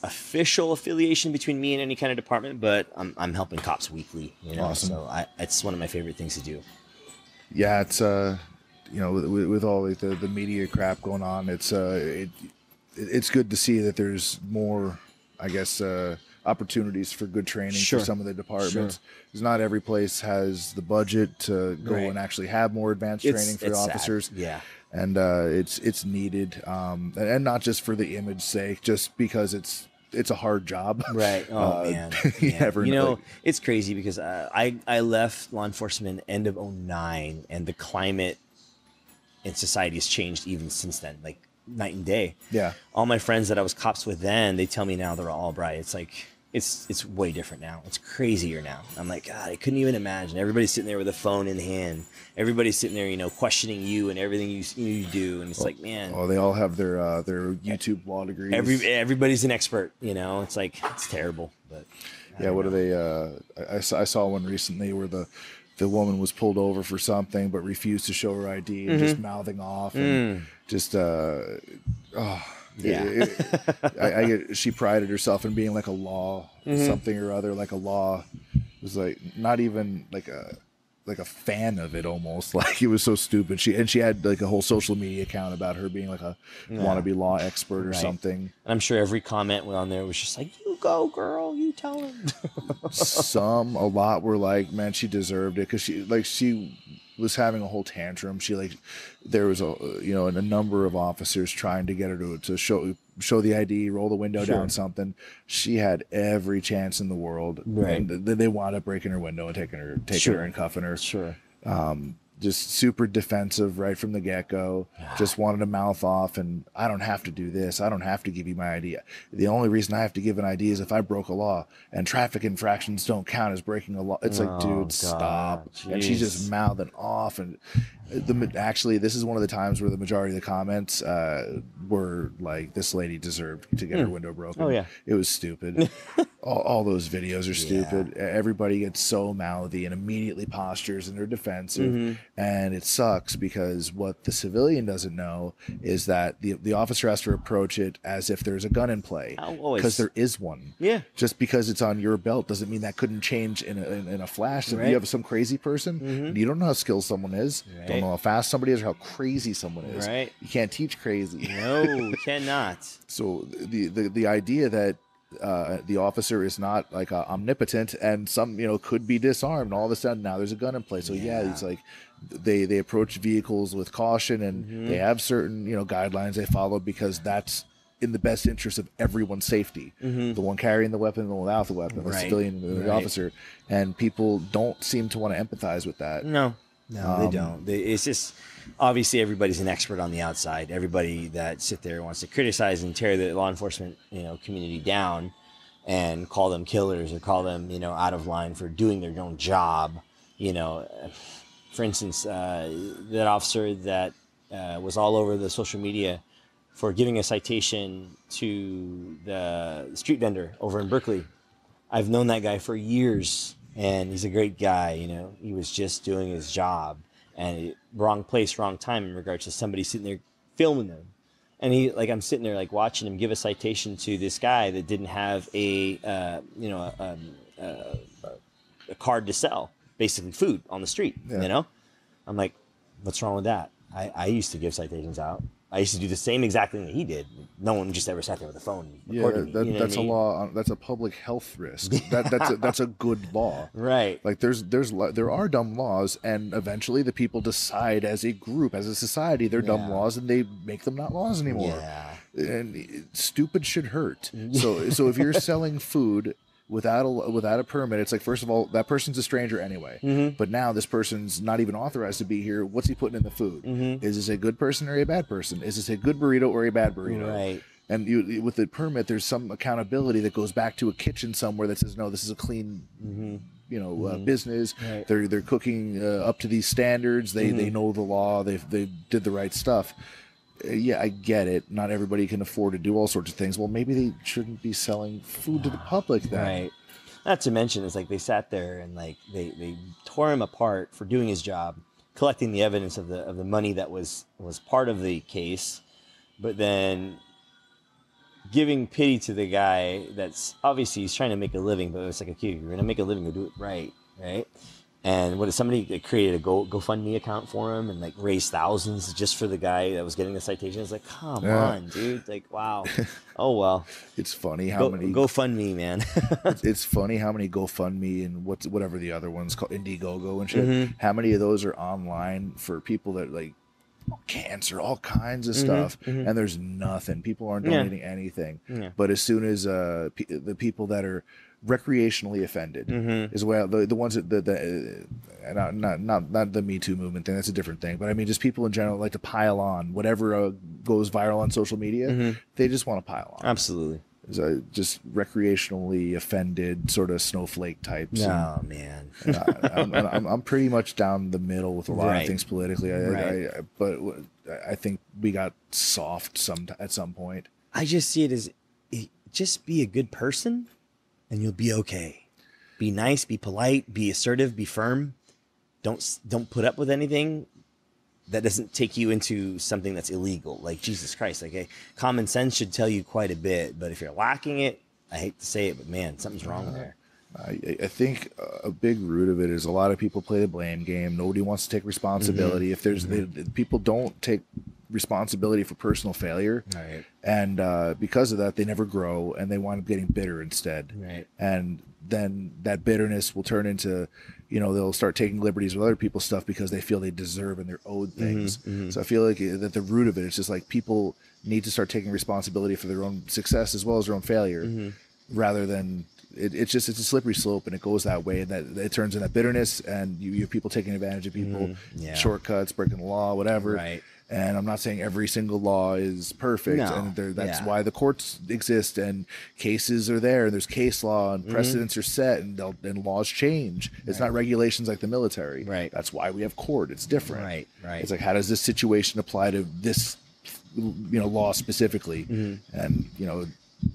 official affiliation between me and any kind of department, but I'm helping cops weekly, you know. Awesome. So it's one of my favorite things to do. Yeah, it's you know, with all like the media crap going on, it's good to see that there's more, I guess, opportunities for good training for some of the departments. Because not every place has the budget to go and actually have more advanced training for officers. Sad. Yeah. And it's needed, and not just for the image sake, just because it's a hard job. Right. Oh man. You know, it's crazy because I left law enforcement end of 2009, and the climate in society has changed even since then, like night and day. Yeah. All my friends that I was cops with then, they tell me now they're all bright. It's like it's way different now. It's crazier now. I'm like, God, I couldn't even imagine. Everybody's sitting there with a phone in hand. Everybody's sitting there, you know, questioning you and everything you do. And it's like, man. Oh, they all have their YouTube law degrees. Everybody's an expert, you know. It's like, it's terrible. But yeah, what are they? I saw one recently where the woman was pulled over for something but refused to show her ID and just mouthing off and just she prided herself in being like a law something or other, like a law. It was like not even like a fan of it, almost. Like, it was so stupid. She had like a whole social media account about her being like a wannabe law expert or something. And I'm sure every comment on there was just like, you go girl, you tell him. A lot were like, man, she deserved it, because she was having a whole tantrum. There was a number of officers trying to get her to show the ID, roll the window down, something. She had every chance in the world, and they wound up breaking her window and taking her and cuffing her. Just super defensive right from the get-go. Just wanted to mouth off, and I don't have to do this. I don't have to give you my ID. The only reason I have to give an ID is if I broke a law, and traffic infractions don't count as breaking a law. It's like, dude, stop. Jeez. And she's just mouthing off. And actually, this is one of the times where the majority of the comments were like, this lady deserved to get her window broken. Oh, yeah. It was stupid. all those videos are stupid. Everybody gets so mouthy and immediately postures and they're defensive. And it sucks, because what the civilian doesn't know is that the officer has to approach it as if there's a gun in play, because there is one. Yeah. Just because it's on your belt doesn't mean that couldn't change in a flash. If you have some crazy person, and you don't know how skilled someone is, don't know how fast somebody is or how crazy someone is. Right. You can't teach crazy. No, you cannot. So the idea that the officer is not like omnipotent and could be disarmed, and all of a sudden now there's a gun in play. So it's like they approach vehicles with caution, and they have certain guidelines they follow, because that's in the best interest of everyone's safety. The one carrying the weapon and the one without the weapon, the civilian and the officer. And people don't seem to want to empathize with that. No, they don't. It's just, obviously everybody's an expert on the outside. Everybody that sit there wants to criticize and tear the law enforcement, community down and call them killers or call them, out of line for doing their own job. For instance, that officer that was all over the social media for giving a citation to the street vendor over in Berkeley. I've known that guy for years, and he's a great guy. He was just doing his job, and wrong place, wrong time in regards to somebody sitting there filming them. And I'm sitting there watching him give a citation to this guy that didn't have a card to sell, basically food on the street. I'm like, what's wrong with that? I used to give citations out. I used to do the same exact thing that he did. No one just ever sat there with a phone and recorded me. That's a law. That's a public health risk. That's a good law. Right. Like there are dumb laws, and eventually the people decide as a group, as a society, they're dumb laws, and they make them not laws anymore. Yeah. And stupid should hurt. So if you're selling food without a permit, it's like, first of all, that person's a stranger anyway. But now this person's not even authorized to be here. What's he putting in the food? Is this a good person or a bad person? Is this a good burrito or a bad burrito? Right. And with the permit, there's some accountability that goes back to a kitchen somewhere that says, no, this is a clean, business. Right. They're cooking up to these standards. They know the law. They did the right stuff. Yeah, I get it. Not everybody can afford to do all sorts of things. Well, maybe they shouldn't be selling food to the public then. Right. Not to mention, it's like they sat there and they tore him apart for doing his job, collecting the evidence of the money that was part of the case, but then giving pity to the guy that's obviously he's trying to make a living, but it's like, okay, you're gonna make a living, go do it right. And what is somebody that created a GoFundMe account for him and raised thousands just for the guy that was getting the citation? It's like, come on, dude. Wow. Oh, well. It's funny how many GoFundMe, man. It's funny how many GoFundMe and whatever the other one's called, Indiegogo and shit. How many of those are online for people that cancer, all kinds of stuff, and there's nothing. People aren't donating anything. But as soon as the people that are recreationally offended is the ones that not the Me Too movement thing, that's a different thing, but I mean just people in general like to pile on whatever goes viral on social media. They just want to pile on. Absolutely. Just recreationally offended sort of snowflake types. Oh, man. I'm pretty much down the middle with a lot of things politically. But I think we got soft at some point. I just see it as just be a good person and you'll be okay. Be nice, be polite, be assertive, be firm. Don't put up with anything that doesn't take you into something that's illegal. Like, Jesus Christ, common sense should tell you quite a bit. But if you're lacking it, I hate to say it, but man, something's wrong there. I think a big root of it is a lot of people play the blame game. Nobody wants to take responsibility. If there's people don't take responsibility for personal failure, and because of that, they never grow, and they wind up getting bitter instead. And then that bitterness will turn into, they'll start taking liberties with other people's stuff because they feel they deserve and they're owed things. So I feel like that the root of it is just like people need to start taking responsibility for their own success as well as their own failure, rather than it's a slippery slope, and it goes that way, and that it turns into bitterness, and you have people taking advantage of people, shortcuts, breaking the law, whatever. And I'm not saying every single law is perfect, and that's why the courts exist, and cases are there, and there's case law, and precedents are set, and laws change. It's not regulations like the military. That's why we have court. It's different. It's like, how does this situation apply to this, law specifically? And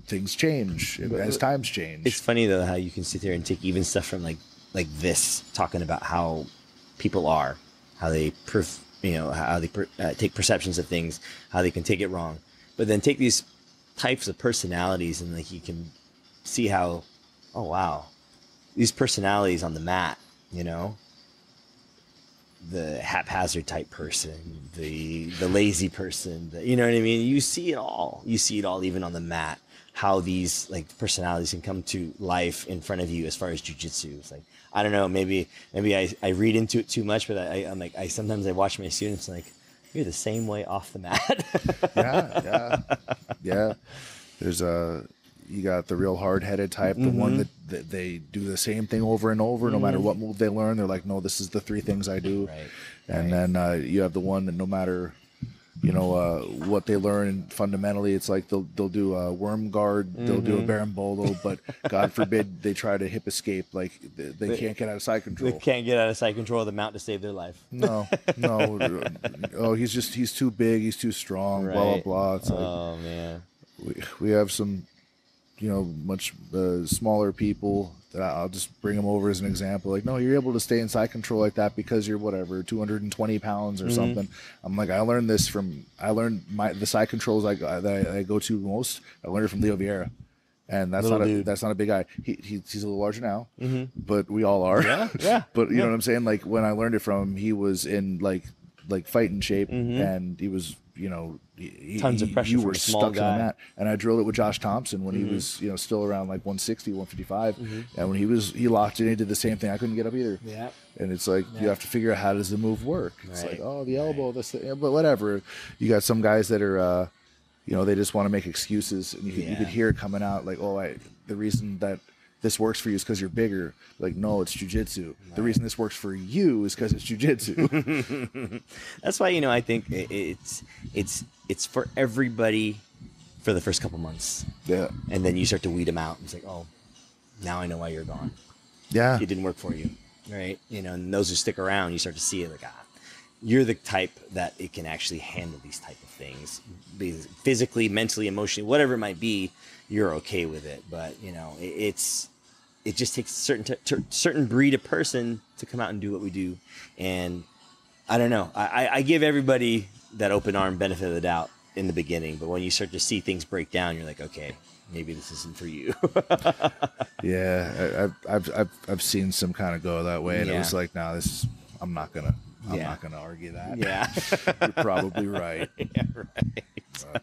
things change as times change. It's funny though how you can sit there and take even stuff from like this, talking about how people are, how they take perceptions of things, how they can take it wrong, but then take these types of personalities and you can see how, oh wow, these personalities on the mat, the haphazard type person, the lazy person, you know what I mean? You see it all. You see it all even on the mat, how these personalities can come to life in front of you as far as jiu-jitsu. It's I don't know, maybe I read into it too much, but I sometimes I watch my students you're the same way off the mat. Yeah. There's you got the real hard-headed type, the one that they do the same thing over and over, no matter what move they learn. They're like, no, this is the 3 things I do. Right. And then you have the one that no matter, what they learn fundamentally, it's like they'll do a worm guard, they'll do a berimbolo, but God forbid they try to hip escape. Like they can't get out of side control. They can't get out of side control of the mount to save their life. No. Oh, he's too big, he's too strong, blah, blah, blah. It's oh, man. We have some, much smaller people that I'll just bring them over as an example. Like, no, you're able to stay in side control like that because you're 220 pounds or something. I'm like, I learned the side controls that I go to most. I learned it from Leo Vieira, and that's not a big guy. He's a little larger now, but we all are. Yeah. But you know what I'm saying? Like when I learned it from him, he was in like fighting shape, and he was tons of pressure. You from were a small stuck guy. on that, and I drilled it with Josh Thompson when he was still around like 160, 155, and when he locked it, he did the same thing. I couldn't get up either. Yeah. And it's like you have to figure out how does the move work. It's like, oh, the elbow, this, but whatever. You got some guys that are, they just want to make excuses, and you could hear it coming out like, oh, the reason that this works for you is because you're bigger. Like, no, it's jiu-jitsu. Right. The reason this works for you is because it's jiu-jitsu. That's why, I think it's for everybody for the first couple months. Yeah. And then you start to weed them out. It's like, oh, now I know why you're gone. Yeah. It didn't work for you. Right. And those who stick around, you start to see it like, you're the type that it can actually handle these type of things. Physically, mentally, emotionally, whatever it might be, you're okay with it. But, it just takes a certain breed of person to come out and do what we do. And I don't know. I give everybody that open arm benefit of the doubt in the beginning. But when you start to see things break down, you're like, okay, maybe this isn't for you. Yeah, I've seen some kind of go that way, and it was like, no, I'm not gonna argue that. Yeah, you're probably right. Yeah, right.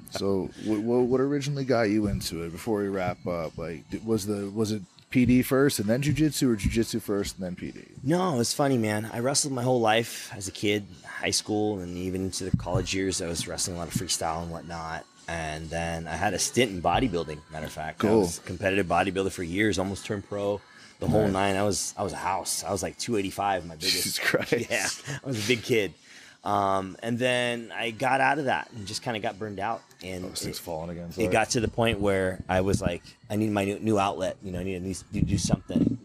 So, what originally got you into it? Before we wrap up, like, was it PD first and then jiu-jitsu, or jiu-jitsu first and then PD? No, it's funny, man. I wrestled my whole life as a kid, high school, and even into the college years. I was wrestling a lot of freestyle and whatnot. And then I had a stint in bodybuilding, matter of fact. Cool. I was a competitive bodybuilder for years, almost turned pro. The whole nine. I was a house. I was like 285, my biggest. Jesus Christ. Yeah, I was a big kid. And then I got out of that and just kind of got burned out. And it's falling again. It got to the point where I was like, I need my new outlet. I need to do something.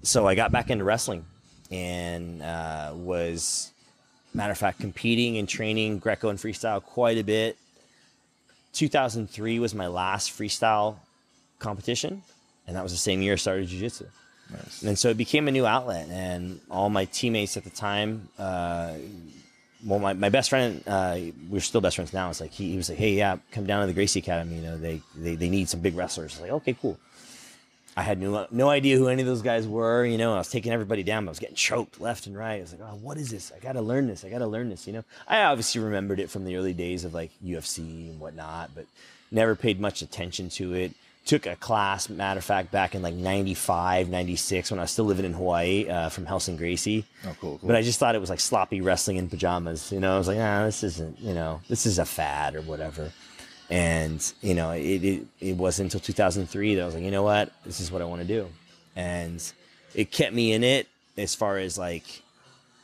So I got back into wrestling and was, matter of fact, competing and training Greco and freestyle quite a bit. 2003 was my last freestyle competition, and that was the same year I started jiu-jitsu. Nice. And so it became a new outlet, and all my teammates at the time, my best friend, we're still best friends now. It's like he was like, hey, yeah, come down to the Gracie Academy. They need some big wrestlers. I was like, okay, cool. I had no idea who any of those guys were. I was taking everybody down, but I was getting choked left and right. I was like, oh, what is this? I got to learn this. I obviously remembered it from the early days of like UFC and whatnot, but never paid much attention to it. Took a class, matter of fact, back in like 95, 96 when I was still living in Hawaii from Helsing Gracie. Oh, cool. But I just thought it was like sloppy wrestling in pajamas. I was like, this isn't, this is a fad or whatever. And, it wasn't until 2003 that I was like, you know what, this is what I want to do. And it kept me in it as far as like,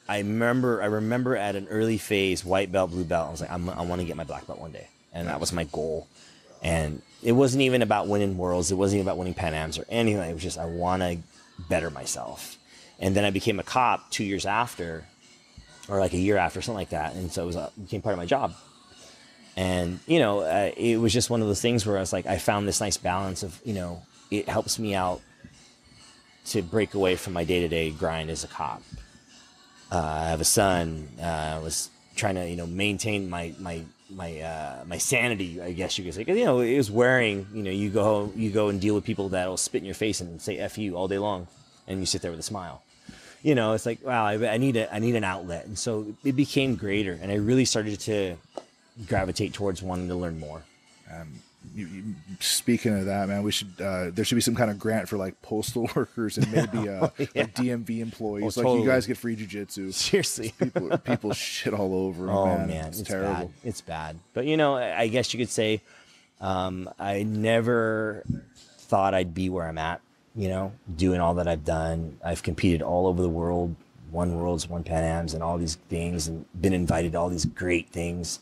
I remember at an early phase, white belt, blue belt, I was like, I want to get my black belt one day. And that was my goal. And it wasn't even about winning worlds. It wasn't even about winning Pan Ams or anything. It was just, I want to better myself. And then I became a cop 2 years after, or like a year after, something like that. And so it became part of my job. And, it was just one of those things where I was like, I found this nice balance of, it helps me out to break away from my day-to-day grind as a cop. I have a son. I was trying to, maintain my sanity, I guess you could say. 'Cause, it was wearing, you go and deal with people that will spit in your face and say F you all day long. And you sit there with a smile. It's like, wow, I need an outlet. And so it became greater. And I really started to gravitate towards wanting to learn more. Speaking of that, man, we should there should be some kind of grant for like postal workers and maybe like DMV employees. Totally. You guys get free jiu-jitsu. Seriously, people shit all over. Oh man, man, it's terrible. Bad. It's bad. But I guess you could say I never thought I'd be where I'm at, doing all that I've done. I've competed all over the world, won Worlds, won Pan Ams, and all these things, and been invited to all these great things,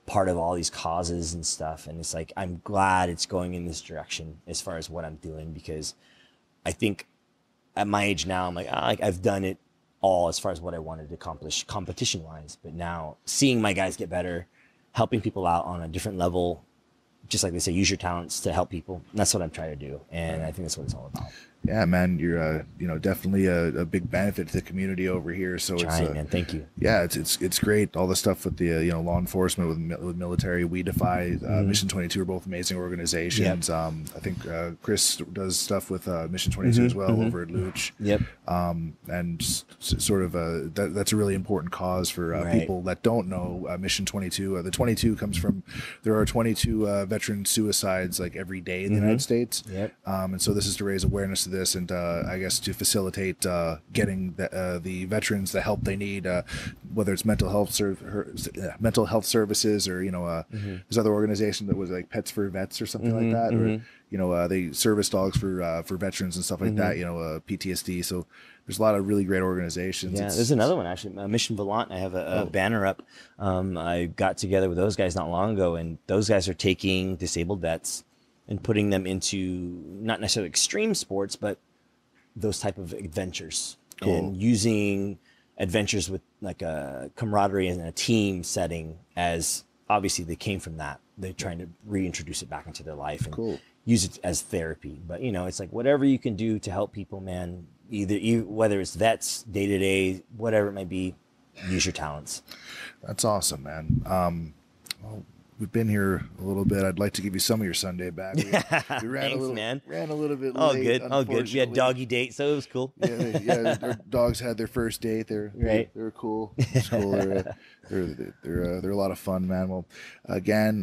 part of all these causes and stuff. And it's like, I'm glad it's going in this direction as far as what I'm doing, because I think at my age now, I'm like, I've done it all as far as what I wanted to accomplish competition wise. But now seeing my guys get better, helping people out on a different level, just like they say, use your talents to help people. And that's what I'm trying to do. And I think that's what it's all about. Yeah, man, you're definitely a big benefit to the community over here. So man, thank you. Yeah, it's great. All the stuff with the law enforcement, with military, We Defy, Mission 22 are both amazing organizations. Yep. I think Chris does stuff with Mission 22 as well over at Luch. Yep. And sort of that's a really important cause for people that don't know Mission 22. The 22 comes from, there are 22 veteran suicides like every day in the United States. Yep. And so this is to raise awareness to this, and I guess to facilitate getting the veterans the help they need, whether it's mental health services, or there's other organization that was like Pets for Vets or something like that, or they service dogs for veterans and stuff like that. PTSD. So there's a lot of really great organizations. Yeah, there's another one actually, Mission Volant. I have a banner up. I got together with those guys not long ago, and those guys are taking disabled vets and putting them into not necessarily extreme sports, but those type of adventures. Cool. And using adventures with like a camaraderie and a team setting, as obviously they came from that. They're trying to reintroduce it back into their life and use it as therapy. But it's like whatever you can do to help people, man, whether it's vets, day-to-day, whatever it might be, use your talents. That's awesome, man. Well, we've been here a little bit. I'd like to give you some of your Sunday back. We ran a little bit late. Oh, good. We had doggy date, so it was cool. Yeah, our dogs had their first date. They were cool. It's cool. They're a lot of fun, man. Well, again,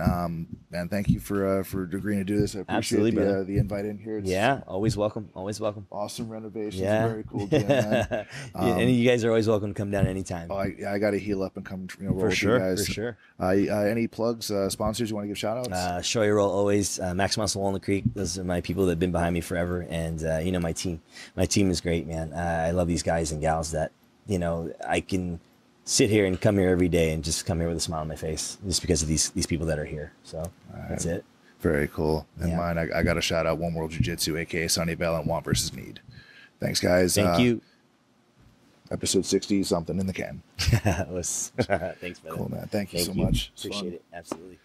man, thank you for agreeing to do this. I appreciate the invite in here. Always welcome. Always welcome. Awesome renovations. Yeah. Very cool gym, man. And you guys are always welcome to come down anytime. I got to heal up and come roll with you guys. For sure. Any plugs? Sponsors you want to give shout outs? Show Your Roll always, Max Muscle Walnut Creek. Those are my people that have been behind me forever. And, my team is great, man. I love these guys and gals that, I can sit here and come here every day and just come here with a smile on my face just because of these people that are here. So that's it. Very cool. And mine, I got to shout out One World Jiu-Jitsu, aka Sunnyvale, and Want versus Need. Thanks, guys. Thank you. Episode 60 something in the can. Thanks, brother. Cool, man. Thank you so much. Appreciate it. Absolutely.